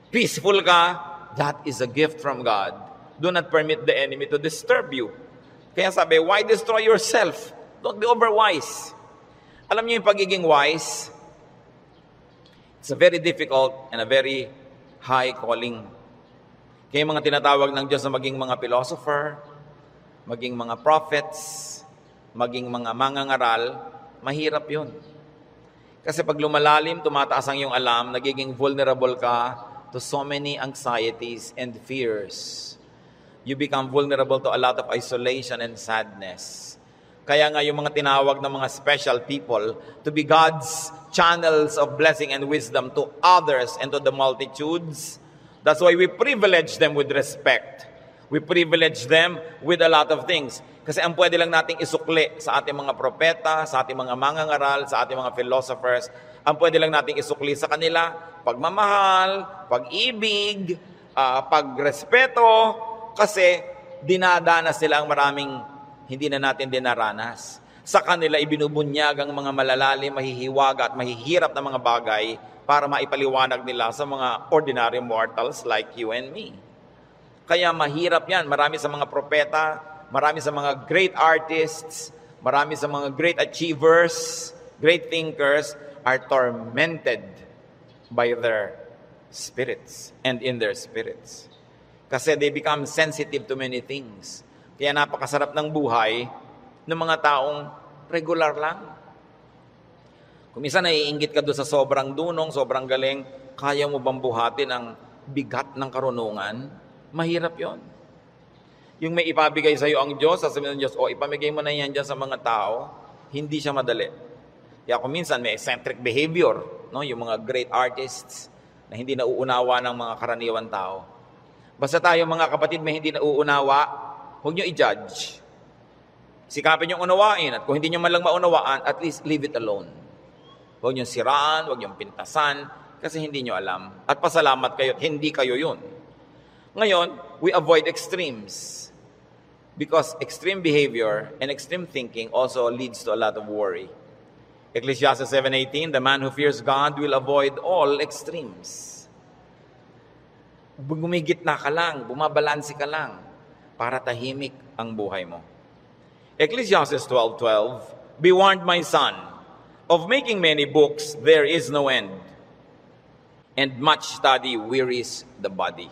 Peaceful ka. That is a gift from God. Do not permit the enemy to disturb you. Kaya sabi, why destroy yourself? Don't be overwise. Alam niyo yung pagiging wise? It's a very difficult and a very high calling. Kaya mga tinatawag ng Diyos na maging mga philosopher, maging mga prophets, maging mga mangangaral, mahirap yun. Kasi pag lumalalim, tumataas ang iyong alam, nagiging vulnerable ka to so many anxieties and fears. You become vulnerable to a lot of isolation and sadness. Kaya nga yung mga tinawag ng mga special people to be God's channels of blessing and wisdom to others and to the multitudes. That's why we privilege them with respect. We privilege them with a lot of things. Kasi ang pwede lang nating isukli sa ating mga propeta, sa ating mga mangangaral, sa ating mga philosophers, ang pwede lang nating isukli sa kanila, pagmamahal, pag-ibig, pagrespeto, kasi dinadanas nila ang maraming hindi na natin dinaranas. Sa kanila ibinubunyag ang mga malalalim, mahihiwaga at mahihirap na mga bagay para maipaliwanag nila sa mga ordinary mortals like you and me. Kaya mahirap yan. Marami sa mga propeta, marami sa mga great artists, marami sa mga great achievers, great thinkers are tormented by their spirits and in their spirits. Kasi they become sensitive to many things. Kaya napakasarap ng buhay ng mga taong regular lang. Kung minsan naiinggit ka doon sa sobrang dunong, sobrang galing, kaya mo bang buhatin ang bigat ng karunungan? Mahirap yon. Yung may ipabigay sa'yo ang Diyos, sasabihin ng Diyos, ipamigay mo na yan dyan sa mga tao, hindi siya madali. Kaya kung minsan may eccentric behavior, no? Yung mga great artists na hindi nauunawa ng mga karaniwan tao. Basta tayo mga kapatid may hindi nauunawa, huwag nyo i-judge. Sikapin yung unawain, at kung hindi nyo man lang maunawaan, at least leave it alone. Huwag nyo siraan, huwag nyo pintasan, kasi hindi nyo alam. At pasalamat kayo, hindi kayo yun. Ngayon, we avoid extremes. Because extreme behavior and extreme thinking also leads to a lot of worry. Ecclesiastes 7:18, the man who fears God will avoid all extremes. Gumigitna ka lang, bumabalansi ka lang, para tahimik ang buhay mo. Ecclesiastes 12:12, be warned, my son, of making many books there is no end, and much study wearies the body.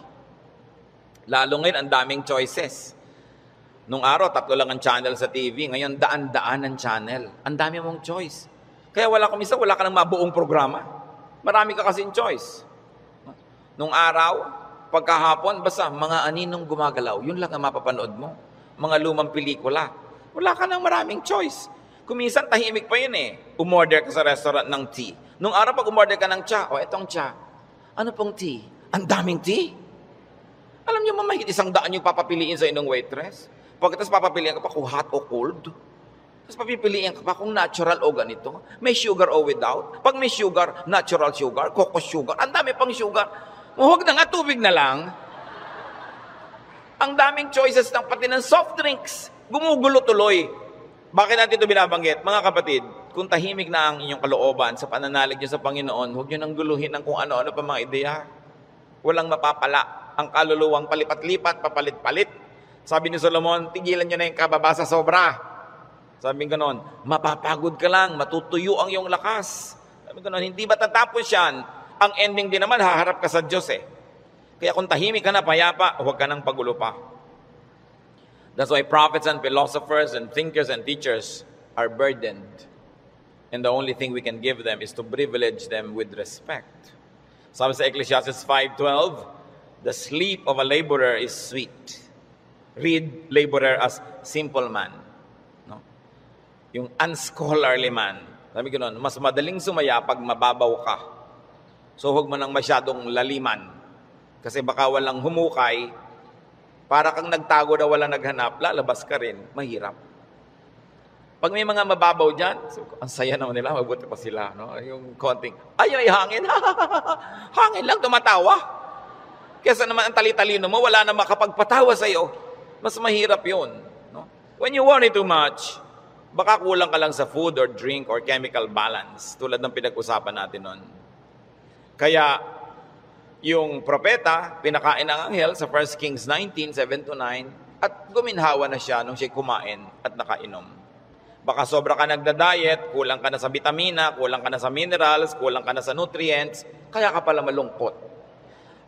Lalo ngayon, ang daming choices. Nung araw, 3 lang ang channel sa TV. Ngayon, daan-daan ang channel. Ang dami mong choice. Kaya wala ka ng mabuong programa. Marami ka kasing choice. Nung araw, pagkahapon, basta mga aninong gumagalaw. Yun lang ang mapapanood mo. Mga lumang pelikula. Wala ka ng maraming choice. Kuminsan, tahimik pa yun eh. Umorder ka sa restaurant ng tea. Nung araw, pag umorder ka ng tsa, etong tsa. Ano pong tea? Ang daming tea. Alam niyo, mahigit 100 yung papapiliin sa inyong waitress. Pagkatapos papapiliin ka pa kung hot o cold. Tapos papipiliin ka pa kung natural o ganito. May sugar o without. Pag may sugar, natural sugar, coco sugar. Ang dami pang sugar. Huwag na nga, tubig na lang. Ang daming choices ng pati ng soft drinks. Gumugulo tuloy. Bakit natin ito binabanggit? Mga kapatid, kung tahimik na ang inyong kalooban sa pananalig niyo sa Panginoon, huwag niyo nang guluhin ng kung ano-ano pa mga ideya. Walang mapapala. Ang kaluluwang palipat-lipat, papalit-palit. Sabi ni Solomon, tigilan nyo na yung kababasa sobra. Sabi ko noon, mapapagod ka lang, matutuyo ang iyong lakas. Sabi ko noon, hindi ba tatapos yan? Ang ending din naman, haharap ka sa Diyos eh. Kaya kung tahimik ka na, payapa, huwag ka nang pagulo pa. That's why prophets and philosophers and thinkers and teachers are burdened. And the only thing we can give them is to privilege them with respect. Sabi sa Ecclesiastes 5:12, the sleep of a laborer is sweet. Read laborer as simple man. No? Yung unscholarly man. Sabi ko noon, mas madaling sumaya pag mababaw ka. So huwag mo nang masyadong laliman. Kasi baka walang humukay, para kang nagtago na walang naghanap, lalabas ka rin, mahirap. Pag may mga mababaw dyan, ang saya naman nila, mabuti pa sila. No? Yung konting, ay hangin. Hangin lang, tumatawa. Kesa naman ang tali-talino mo, wala na makapagpatawa sa'yo. Mas mahirap yun. No? When you worry too much, baka kulang ka lang sa food or drink or chemical balance, tulad ng pinag-usapan natin nun. Kaya, yung propeta, pinakain ng anghel sa 1 Kings 19:7-9, at guminhawa na siya nung siya kumain at nakainom. Baka sobra ka nagda-diet, kulang ka na sa vitamina, kulang ka na sa minerals, kulang ka na sa nutrients, kaya ka pala malungkot.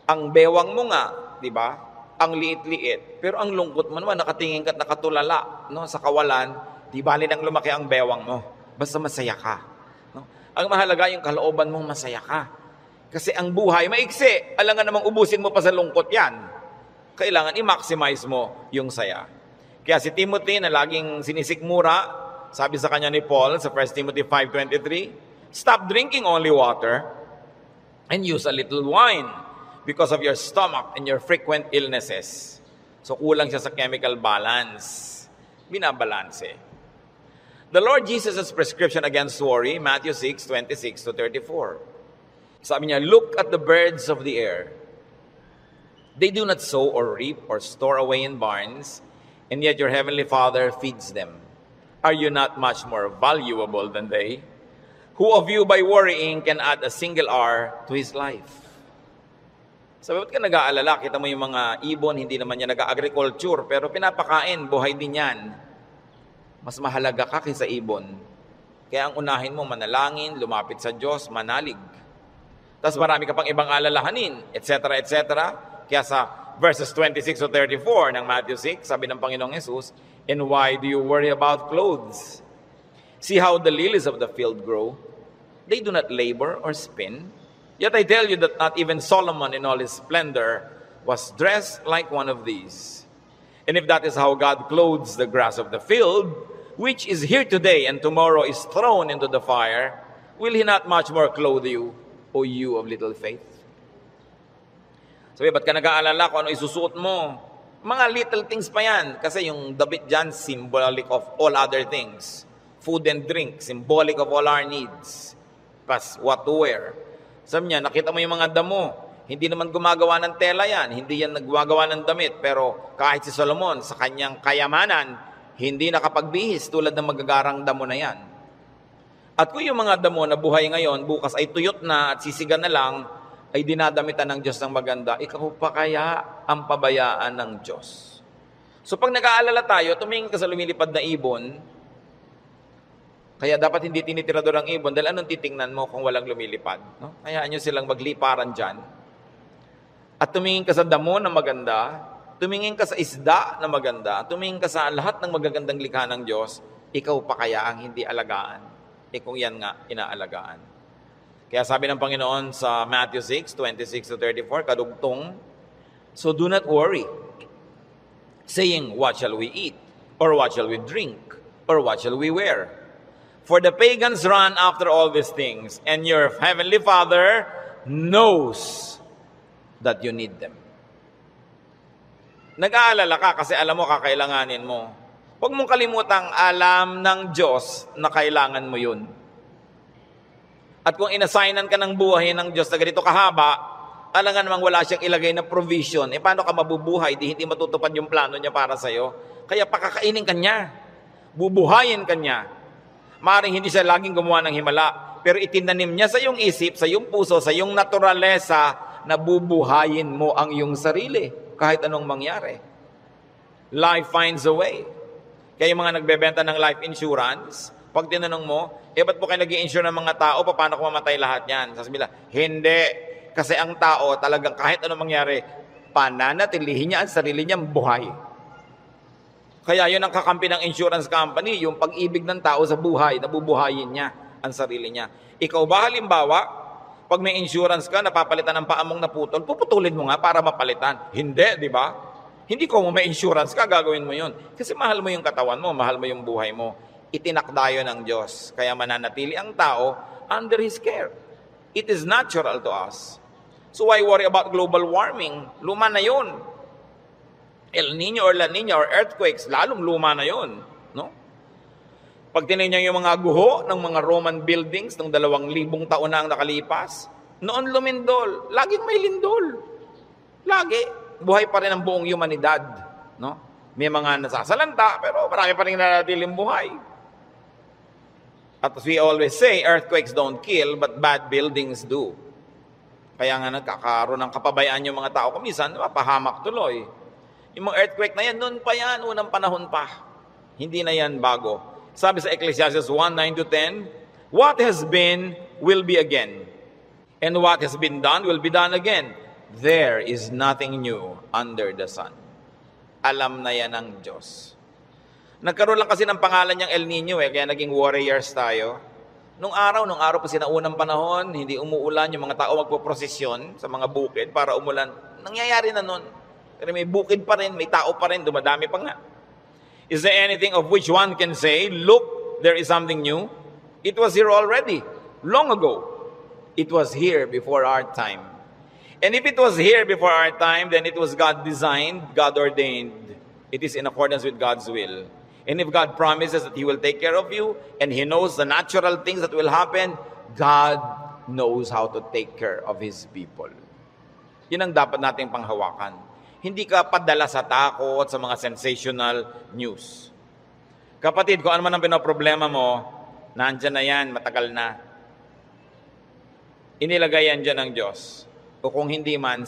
Ang bewang mo nga, di ba? Ang liit-liit, pero ang lungkot mo naman, nakatingin ka at nakatulala, no? Sa kawalan, di bali nang lumaki ang bewang mo. Basta masaya ka. No? Ang mahalaga yung kalooban mong masaya ka. Kasi ang buhay, maiksi. Alangan namang ubusin mo pa sa lungkot yan. Kailangan i-maximize mo yung saya. Kaya si Timothy na laging sinisikmura, sabi sa kanya ni Paul sa 1 Timothy 5:23, stop drinking only water and use a little wine because of your stomach and your frequent illnesses. So kulang siya sa chemical balance. Binabalanse. The Lord Jesus' prescription against worry, Matthew 6:26-34. Sabi niya, look at the birds of the air. They do not sow or reap or store away in barns, and yet your heavenly Father feeds them. Are you not much more valuable than they? Who of you by worrying can add a single hour to his life? Sabi, ba't ka nag-aalala? Kita mo yung mga ibon, hindi naman yan nag-agriculture, pero pinapakain, buhay din yan. Mas mahalaga ka kaysa ibon. Kaya ang unahin mo, manalangin, lumapit sa Diyos, manalig. Tapos marami ka pang ibang alalahanin, etc., etc. Kaya sa verses 26-34 ng Matthew 6, sabi ng Panginoong Jesus, and why do you worry about clothes? See how the lilies of the field grow. They do not labor or spin. Yet I tell you that not even Solomon in all his splendor was dressed like one of these. And if that is how God clothes the grass of the field, which is here today and tomorrow is thrown into the fire, will He not much more clothe you, O you of little faith? Sabi, ba't ka nag-aalala kung ano isusuot mo? Mga little things pa yan. Kasi yung damit dyan, symbolic of all other things. Food and drink, symbolic of all our needs. Plus, what to wear. Sabi niya, nakita mo yung mga damo. Hindi naman gumagawa ng tela yan. Hindi yan naggagawa ng damit. Pero kahit si Solomon, sa kanyang kayamanan, hindi nakapagbihis tulad ng magagarang damo na yan. At kung yung mga damo na buhay ngayon, bukas ay tuyot na at sisigan na lang, ay dinadamitan ng Diyos ng maganda, ikaw pa kaya ang pabayaan ng Diyos? So pag nag-aalala tayo, tumingin ka sa lumilipad na ibon, kaya dapat hindi tinitirador ang ibon, dahil anong titingnan mo kung walang lumilipad? No? Hayaan nyo silang magliparan dyan. At tumingin ka sa damo na maganda, tumingin ka sa isda na maganda, tumingin ka sa lahat ng magagandang likha ng Diyos, ikaw pa kaya ang hindi alagaan? Kung yan nga, inaalagaan. Kaya sabi ng Panginoon sa Matthew 6:26-34, kadugtong, so do not worry, saying, what shall we eat? Or what shall we drink? Or what shall we wear? For the pagans run after all these things, and your heavenly Father knows that you need them. Nag-aalala ka kasi alam mo kakailanganin mo. Huwag mong kalimutang alam ng Diyos na kailangan mo yun. At kung inassignan ka ng buhay ng Diyos na ganito kahaba, alangan namang wala siyang ilagay na provision. Paano ka mabubuhay? Hindi matutupad yung plano niya para sa'yo. Kaya pakakainin ka niya. Bubuhayin ka niya. Maaaring hindi siya laging gumawa ng himala, pero itinanim niya sa iyong isip, sa iyong puso, sa iyong naturalesa, na bubuhayin mo ang iyong sarili kahit anong mangyari. Life finds a way. Kaya yung mga nagbebenta ng life insurance, pag tinanong mo, ba't po kayo nag-i-insure ng mga tao, paano kung mamatay lahat yan? Sasabihin nila, hindi. Kasi ang tao talagang kahit anong mangyari, pananatilihin niya ang sarili niyang buhay. Kaya yun ang kakampi ng insurance company, yung pag-ibig ng tao sa buhay, nabubuhayin niya ang sarili niya. Ikaw ba halimbawa, pag may insurance ka, napapalitan ng paamong naputol, puputulin mo nga para mapalitan. Hindi, di ba? Hindi ko may insurance ka, gagawin mo yun. Kasi mahal mo yung katawan mo, mahal mo yung buhay mo. Itinakda yun ng Diyos. Kaya mananatili ang tao under His care. It is natural to us. So why worry about global warming? Luma na yun. El Nino or La Nina or earthquakes, lalong luma na yun. No? Pag tinignan yung mga guho ng mga Roman buildings ng 2,000 taon na ang nakalipas, noon lumindol. Laging may lindol. Lagi. Buhay pa rin ang buong humanidad. No? May mga nasasalanta, pero marami pa rin nanatiling buhay. At as we always say, earthquakes don't kill, but bad buildings do. Kaya nga nagkakaroon ng kapabayaan yung mga tao. Kumisan, mapahamak tuloy. Yung mga earthquake na yan, noon pa yan, unang panahon pa. Hindi na yan bago. Sabi sa Ecclesiastes 1:9-10, what has been, will be again. And what has been done, will be done again. There is nothing new under the sun. Alam na yan ng Diyos. Nagkaroon lang kasi ng pangalan niyang El Nino kaya naging warriors tayo. Nung araw pa sinaunang panahon, hindi umuulan, yung mga tao magpoprosesyon sa mga bukid para umulan. Nangyayari na nun. Pero may bukid pa rin, may tao pa rin, dumadami pa nga. Is there anything of which one can say, look, there is something new? It was here already, long ago. It was here before our time. And if it was here before our time, then it was God designed, God ordained. It is in accordance with God's will. And if God promises that He will take care of you, and He knows the natural things that will happen, God knows how to take care of His people. Yun ang dapat nating panghawakan. Hindi ka padala sa takot, sa mga sensational news. Kapatid, kung ano man ang pinoproblema mo, nandyan na yan, matagal na. Inilagay yan dyan ng Diyos. O kung hindi man,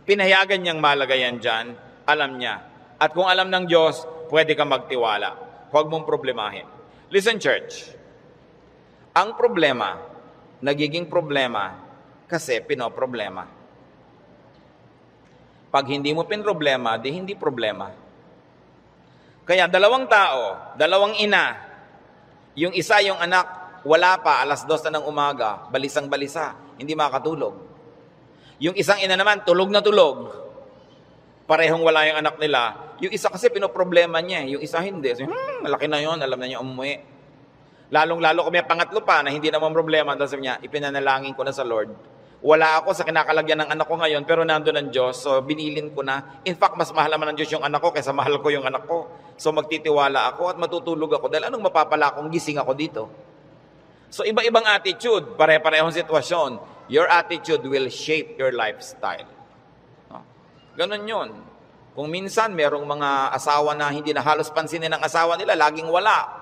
pinayagan niyang malagay yan dyan, alam niya. At kung alam ng Diyos, pwede kang magtiwala. Huwag mong problemahin. Listen, church. Ang problema, nagiging problema kasi pinoproblema. Pag hindi mo pinroblema, di hindi problema. Kaya 2 tao, 2 ina, yung isa yung anak, wala pa, 2:00 na ng umaga, balisang-balisa, hindi makatulog. Yung isang ina naman, tulog na tulog. parehong wala yung anak nila. Yung isa kasi pinoproblema niya, yung isa hindi. So, malaki na yon, alam na niya umuwi. Lalong-lalo kung may pangatlo pa na hindi naman problema, dahil sabi niya, ipinanalangin ko na sa Lord. Wala ako sa kinakalagyan ng anak ko ngayon, pero nandun ang Diyos, so binilin ko na. In fact, mas mahal naman ng Diyos yung anak ko kaysa mahal ko yung anak ko. So magtitiwala ako at matutulog ako dahil anong mapapala kung gising ako dito? So iba-ibang attitude, pare-parehong sitwasyon. Your attitude will shape your lifestyle. No? Ganon yun. Kung minsan merong mga asawa na hindi na halos pansinin ng asawa nila, laging wala.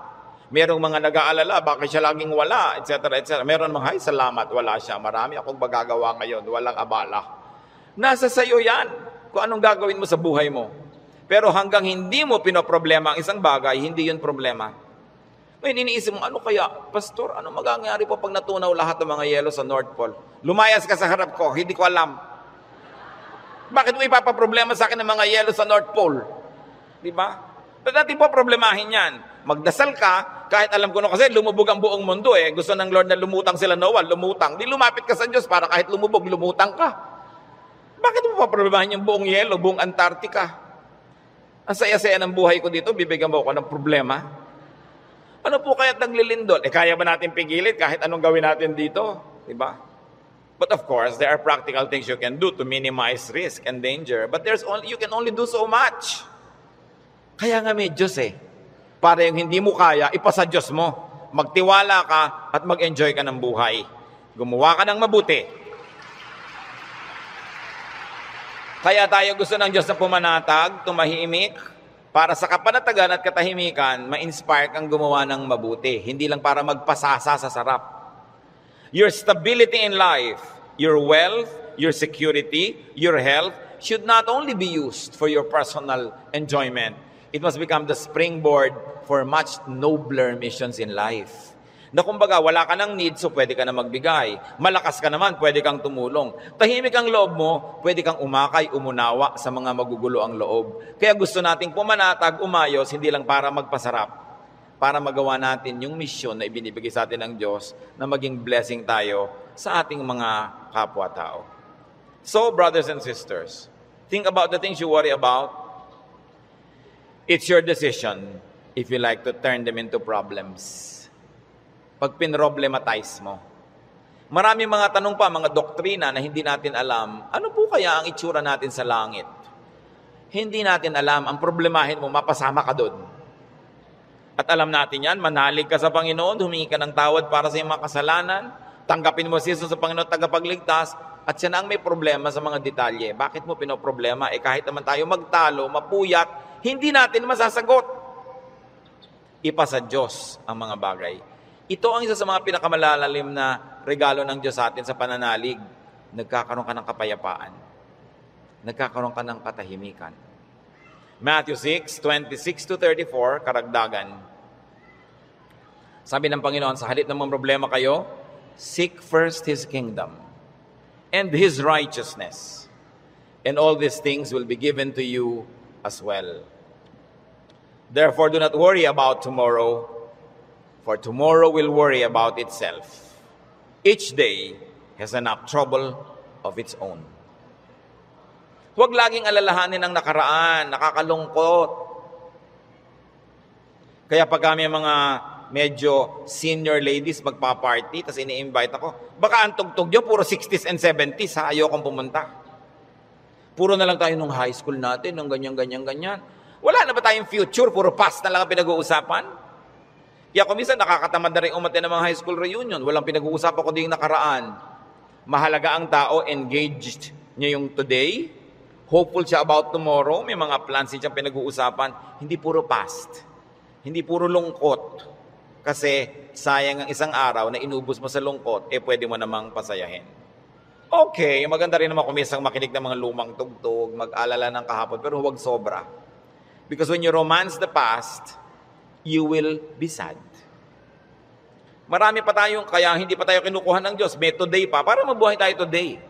Merong mga nag-aalala, bakit siya laging wala, etc. etc. Meron mga, ay salamat, wala siya. Marami akong magagawa ngayon, walang abala. Nasa sayo yan, kung anong gagawin mo sa buhay mo. Pero hanggang hindi mo pinoproblema ang isang bagay, hindi yun problema. Ngayon, iniisip mo, ano kaya, Pastor, ano magagangyari po pag natunaw lahat ng mga yelo sa North Pole? Lumayas ka sa harap ko, hindi ko alam. Bakit mo ipapaproblema sa akin ng mga yelo sa North Pole? Di ba? Ba't natin po problemahin yan? Magdasal ka, kahit alam ko na kasi lumubog ang buong mundo eh. Gusto ng Lord na lumutang sila Noah, lumutang. Di lumapit ka sa Diyos para kahit lumubog, lumutang ka. Bakit mo paproblemahin yung buong yelo, buong Antarctica? Ang saya-saya ng buhay ko dito, bibigyan mo ako ng problema. Ano po kaya't naglilindol? Kaya ba natin pigilit kahit anong gawin natin dito? Diba? But of course, there are practical things you can do to minimize risk and danger. But you can only do so much. Kaya nga may Diyos eh. Para yung hindi mo kaya, ipasa Diyos mo. Magtiwala ka at mag-enjoy ka ng buhay. Gumawa ka ng mabuti. Kaya tayo gusto ng Diyos na pumanatag, tumahimik, para sa kapanatagan at katahimikan, ma-inspire kang gumawa ng mabuti. Hindi lang para magpasasa sa sarap. Your stability in life, your wealth, your security, your health, should not only be used for your personal enjoyment. It must become the springboard for much nobler missions in life. Na kumbaga, wala ka ng need, so pwede ka na magbigay. Malakas ka naman, pwede kang tumulong. Tahimik ang loob mo, pwede kang umakay, umunawa sa mga magugulo ang loob. Kaya gusto nating pumanatag, umayos, hindi lang para magpasarap. Para magawa natin yung misyon na ibinibigay sa atin ng Diyos na maging blessing tayo sa ating mga kapwa-tao. So, brothers and sisters, think about the things you worry about. It's your decision if you like to turn them into problems. Pag pinroblematize mo. Maraming mga tanong pa, mga doktrina na hindi natin alam. Ano po kaya ang itsura natin sa langit? Hindi natin alam. Ang problemahin mo, mapasama ka doon. At alam natin yan, manalig ka sa Panginoon, humingi ka ng tawad para sa iyong mga kasalanan, tanggapin mo si Jesus sa Panginoon tagapagligtas, at siya na ang may problema sa mga detalye. Bakit mo pinoproblema? Kahit naman tayo magtalo, mapuyat, hindi natin masasagot. Ipa sa Diyos ang mga bagay. Ito ang isa sa mga pinakamalalalim na regalo ng Diyos sa atin sa pananalig. Nagkakaroon ka ng kapayapaan. Nagkakaroon ka ng katahimikan. Matthew 6:26-34, karagdagan. Sabi ng Panginoon, sa halip ng mga problema kayo, seek first His kingdom and His righteousness, and all these things will be given to you as well. Therefore, do not worry about tomorrow, for tomorrow will worry about itself. Each day has enough trouble of its own. Huwag laging alalahanin ang nakaraan, nakakalungkot. Kaya pag kami mga medyo senior ladies magpa-party, tapos ini-invite ako, baka ang tugtog nyo, puro 60s and 70s, ha? Ayokong pumunta. Puro na lang tayo nung high school natin, nung ganyan. Wala na ba tayong future? Puro past na lang ang pinag-uusapan? Kaya kung minsan nakakatamad na rin umaten ng mga high school reunion, walang pinag-uusapan kundi yung nakaraan. Mahalaga ang tao, engaged niya yung today, hopeful siya about tomorrow, may mga plans siyang pinag-uusapan, hindi puro past, hindi puro lungkot. Kasi sayang ang isang araw na inubos mo sa lungkot, pwede mo namang pasayahin. Okay, maganda rin naman kumisang makinig ng mga lumang tugtog, mag-alala ng kahapon, pero huwag sobra. Because when you romance the past, you will be sad. Marami pa tayong, kaya hindi pa tayo kinukuha ng Diyos, may today pa, para mabuhay tayo today.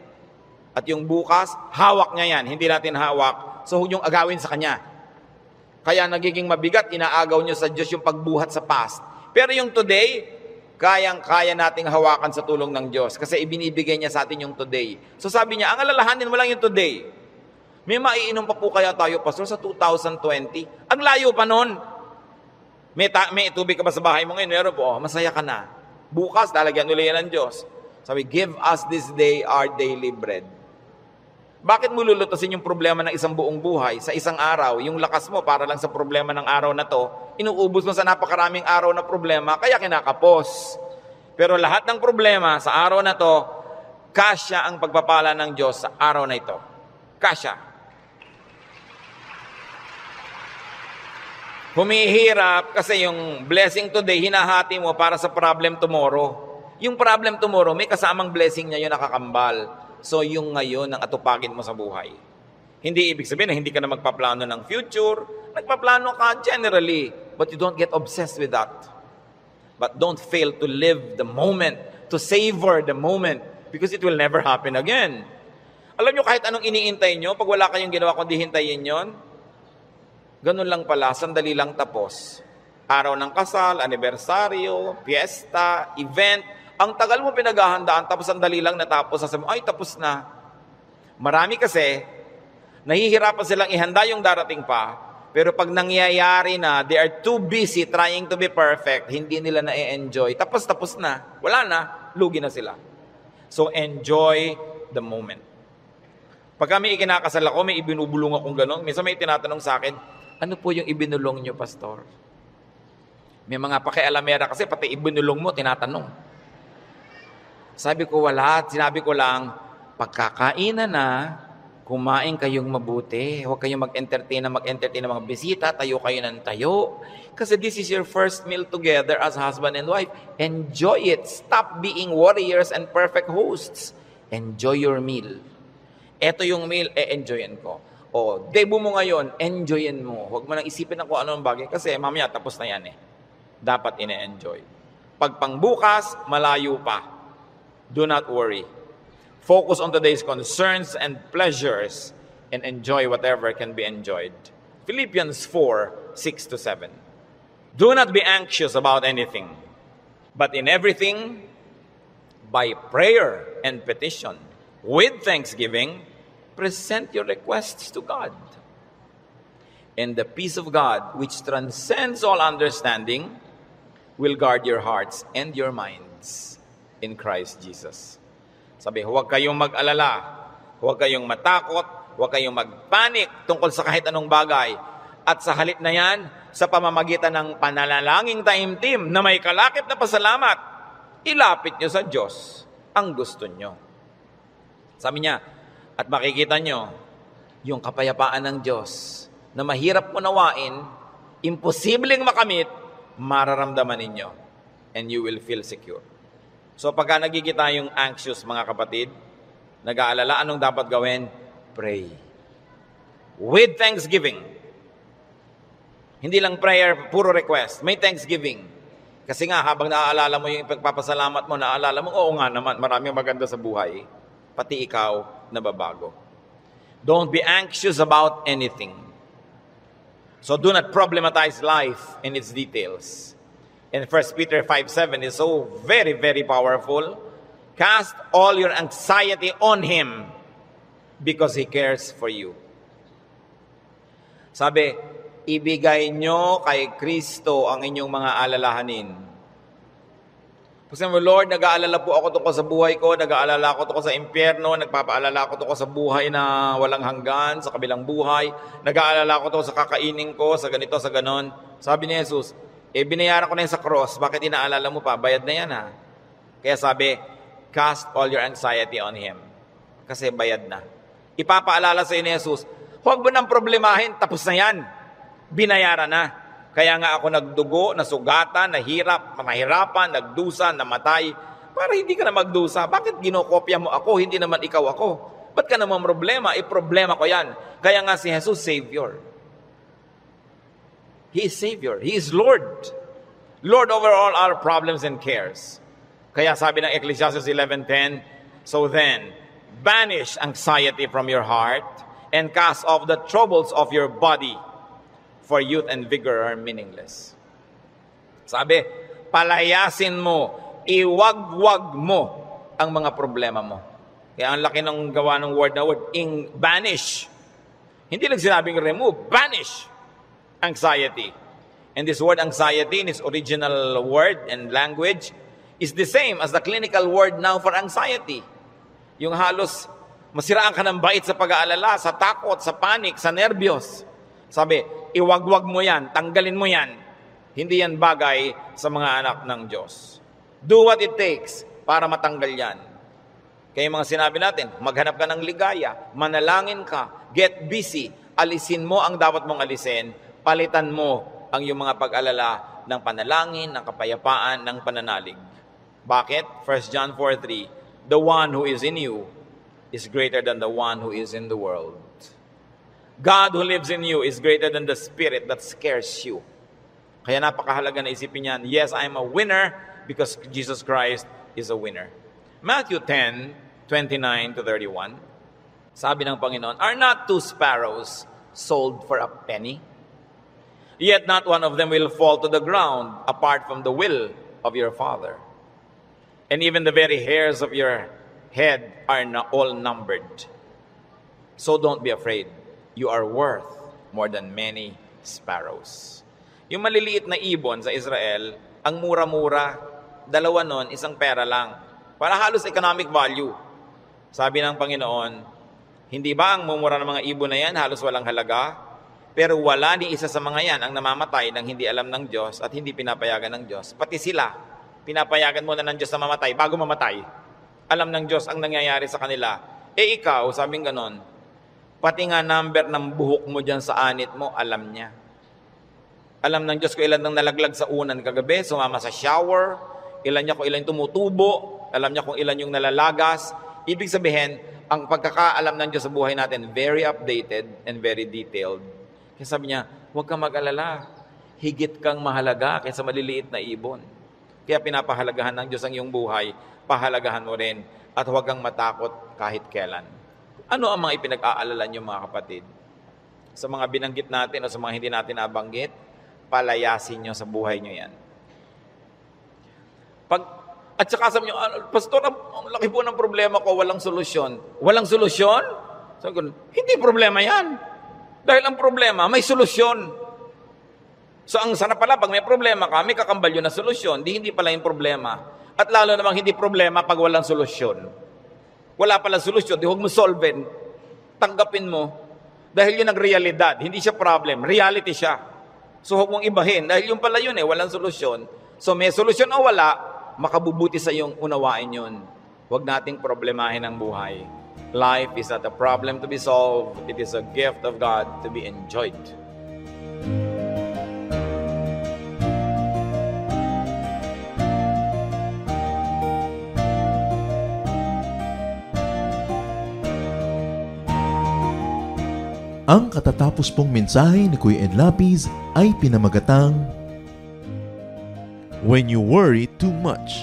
At yung bukas, hawak niya yan, hindi natin hawak, so huwag yung agawin sa Kanya. Kaya nagiging mabigat, inaagaw niyo sa Diyos yung pagbuhat sa past. Pero yung today, kayang-kaya nating hawakan sa tulong ng Diyos kasi ibinibigay niya sa atin yung today. So sabi niya, ang alalahanin mo lang yung today. May maiinom pa po kaya tayo, Pastor, sa 2020? Ang layo pa nun. May tubig ka ba sa bahay mo ngayon? Meron po, masaya ka na. Bukas, lalagyan ulit yan ng Diyos. Sabi, give us this day our daily bread. Bakit mo lulutasin yung problema ng isang buong buhay sa isang araw? Yung lakas mo para lang sa problema ng araw na to, inuubos mo sa napakaraming araw na problema, kaya kinakapos. Pero lahat ng problema sa araw na to, kasya ang pagpapala ng Diyos sa araw na ito. Kasya. Humihirap kasi yung blessing today, hinahati mo para sa problem tomorrow. Yung problem tomorrow, may kasamang blessing niya yun nakakambal. So yung ngayon ang atupagin mo sa buhay. Hindi ibig sabihin na hindi ka na magpaplano ng future. Nagpaplano ka generally, but you don't get obsessed with that. But don't fail to live the moment, to savor the moment, because it will never happen again. Alam nyo, kahit anong iniintay nyo, pag wala kayong ginawa kundi hintayin yon, ganun lang pala, sandali lang tapos. Araw ng kasal, anibersaryo, fiesta, event, ang tagal mo pinaghahandaan, tapos sandali lang natapos, sasabi mo, ay tapos na. Marami kasi, nahihirapan silang ihanda yung darating pa, pero pag nangyayari na, they are too busy trying to be perfect, hindi nila na-enjoy. Tapos na. Wala na, lugi na sila. So enjoy the moment. Pag kami ikinakasal ako, may ibinubulong akong gano'n. Minsan may tinatanong sa akin, ano po yung ibinulong nyo, Pastor? May mga pakialamera kasi, pati ibinulong mo, tinatanong. Sabi ko, wala. Sinabi ko lang, pagkakainan na, kumain kayong mabuti. Huwag kayong mag-entertain ng mga bisita. Tayo kayo ng tayo. Kasi this is your first meal together as husband and wife. Enjoy it. Stop being warriors and perfect hosts. Enjoy your meal. Ito yung meal, enjoyin ko. O, debut mo ngayon, enjoyin mo. Huwag mo nang isipin na kung anong bagay. Kasi mamaya, tapos na yan eh. Dapat ine-enjoy. Pag pangbukas, malayo pa. Do not worry. Focus on today's concerns and pleasures and enjoy whatever can be enjoyed. Philippians 4:6-7. Do not be anxious about anything, but in everything, by prayer and petition, with thanksgiving, present your requests to God. And the peace of God, which transcends all understanding, will guard your hearts and your minds in Christ Jesus. Sabi, huwag kayong mag-alala, huwag kayong matakot, huwag kayong magpanik tungkol sa kahit anong bagay. At sa halip na yan, sa pamamagitan ng panalangin taimtim na may kalakip na pasalamat, ilapit nyo sa Diyos ang gusto nyo. Sabi niya, at makikita nyo yung kapayapaan ng Diyos na mahirap unawain, imposibleng makamit, mararamdaman ninyo, and you will feel secure. So pagka nagigita yung anxious, mga kapatid, nag-aalala, anong dapat gawin? Pray. With thanksgiving. Hindi lang prayer, puro request. May thanksgiving. Kasi nga, habang naaalala mo yung pagpapasalamat mo, naaalala mo, oo nga naman, maraming maganda sa buhay. Pati ikaw, nababago. Don't be anxious about anything. So do not problematize life in its details. And 1 Peter 5:7 is so very, very powerful. Cast all your anxiety on Him because He cares for you. Sabi, ibigay nyo kay Kristo ang inyong mga alalahanin. Kasi mo, Lord, nag-aalala po ako tungkol sa buhay ko, nag-aalala ako tungkol sa impyerno, nagpapaalala ako tungkol sa buhay na walang hanggan, sa kabilang buhay, nag-aalala ako tungkol sa kakainin ko, sa ganito, sa ganon. Sabi ni Jesus, binayaran ko na yun sa cross, bakit inaalala mo pa? Bayad na yan ha. Kaya sabi, cast all your anxiety on Him. Kasi bayad na. Ipapaalala sa iyo ni Jesus, huwag mo nang problemahin, tapos na yan. Binayaran na. Kaya nga ako nagdugo, nasugatan, mahirapan, nagdusa, namatay, para hindi ka na magdusa. Bakit ginokopya mo ako, hindi naman ikaw ako? Ba't ka naman problema? Problema ko yan. Kaya nga si Jesus, Savior. He is Savior. He is Lord. Lord over all our problems and cares. Kaya sabi ng Ecclesiastes 11:10, so then, banish anxiety from your heart and cast off the troubles of your body, for youth and vigor are meaningless. Sabi, palayasin mo, iwagwag mo ang mga problema mo. Kaya ang laki ng gawa ng word na word, banish. Hindi lang sinabing remove, banish anxiety. And this word anxiety in its original word and language is the same as the clinical word now for anxiety. Yung halos masiraan ka ng bait sa pag-aalala, sa takot, sa panic, sa nervyos. Sabi, iwagwag mo yan, tanggalin mo yan. Hindi yan bagay sa mga anak ng Diyos. Do what it takes para matanggal yan. Kaya mga sinabi natin, maghanap ka ng ligaya, manalangin ka, get busy, alisin mo ang dapat mong alisin, palitan mo ang iyong mga pag-alala ng panalangin, ng kapayapaan, ng pananalig. Bakit? 1 John 4:3, the one who is in you is greater than the one who is in the world. God who lives in you is greater than the spirit that scares you. Kaya napakahalaga na isipin yan, yes, I am a winner because Jesus Christ is a winner. Matthew 10:29-31, sabi ng Panginoon, are not 2 sparrows sold for a penny? Yet not one of them will fall to the ground apart from the will of your Father. And even the very hairs of your head are all numbered. So don't be afraid. You are worth more than many sparrows. Yung maliliit na ibon sa Israel, ang mura-mura, dalawa nun, isang pera lang. Para halos economic value. Sabi ng Panginoon, hindi ba ang mumura ng mga ibon na yan halos walang halaga? Pero wala ni isa sa mga yan ang namamatay nang hindi alam ng Diyos at hindi pinapayagan ng Diyos. Pati sila, pinapayagan muna ng Diyos na mamatay bago mamatay. Alam ng Diyos ang nangyayari sa kanila. Eh ikaw, sabing ganon, pati nga number ng buhok mo dyan sa anit mo, alam niya. Alam ng Diyos kung ilan nang nalaglag sa unan kagabi, sumama sa shower, ilan niya kung ilan tumutubo, alam niya kung ilan yung nalalagas. Ibig sabihin, ang pagkakaalam ng Diyos sa buhay natin, very updated and very detailed. Kaya sabi niya, huwag kang mag-alala. Higit kang mahalaga kaysa maliliit na ibon. Kaya pinapahalagahan ng Diyos ang iyong buhay, pahalagahan mo rin at huwag kang matakot kahit kailan. Ano ang mga ipinag-aalala niyo mga kapatid? Sa mga binanggit natin o sa mga hindi natin nabanggit, palayasin niyo sa buhay niyo yan. At saka sabi niyo, Pastor, ang laki po ng problema ko, walang solusyon. Walang solusyon? Sabi ko, hindi problema yan. Dahil ang problema, may solusyon. So ang sana pala, pag may problema ka, may kakambal yun na solusyon. Hindi pala yung problema. At lalo namang hindi problema pag walang solusyon. Wala pala solusyon, di huwag mo solven. Tanggapin mo. Dahil yun ang realidad. Hindi siya problem, reality siya. So huwag mong ibahin. Dahil yun pala yun walang solusyon. So may solusyon o wala, makabubuti sa iyong unawain yun. Huwag nating problemahin ang buhay. Life is not a problem to be solved. It is a gift of God to be enjoyed. Ang katatapos pong mensahe ni Kuya Ed Lapiz ay pinamagatang When You Worry Too Much.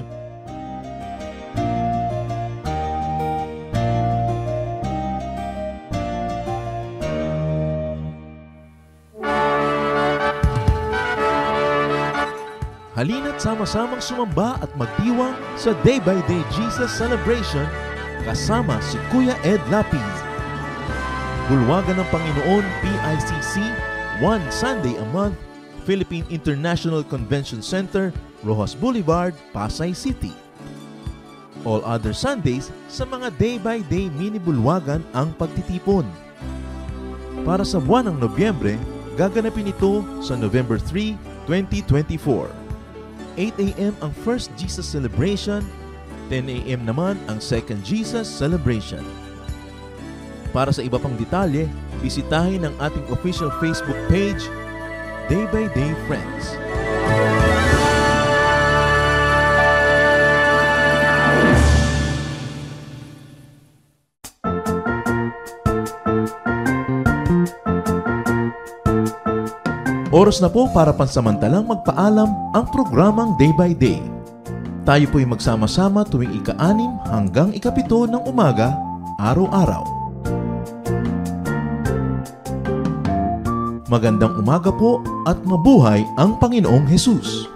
Halina't sama-samang sumamba at magdiwang sa Day by Day Jesus Celebration kasama si Kuya Ed Lapiz. Bulwagan ng Panginoon PICC, one Sunday a month, Philippine International Convention Center, Rojas Boulevard, Pasay City. All other Sundays, sa mga day-by-day mini-bulwagan ang pagtitipon. Para sa buwan ng Nobyembre, gaganapin ito sa November 3, 2024. 8 a.m. ang First Jesus Celebration, 10 a.m. naman ang Second Jesus Celebration. Para sa iba pang detalye, bisitahin ang ating official Facebook page, Day by Day Friends. Oras na po para pansamantalang magpaalam ang programang Day by Day. Tayo po'y magsama-sama tuwing ika-6 hanggang ika-7 ng umaga, araw-araw. Magandang umaga po at mabuhay ang Panginoong Hesus.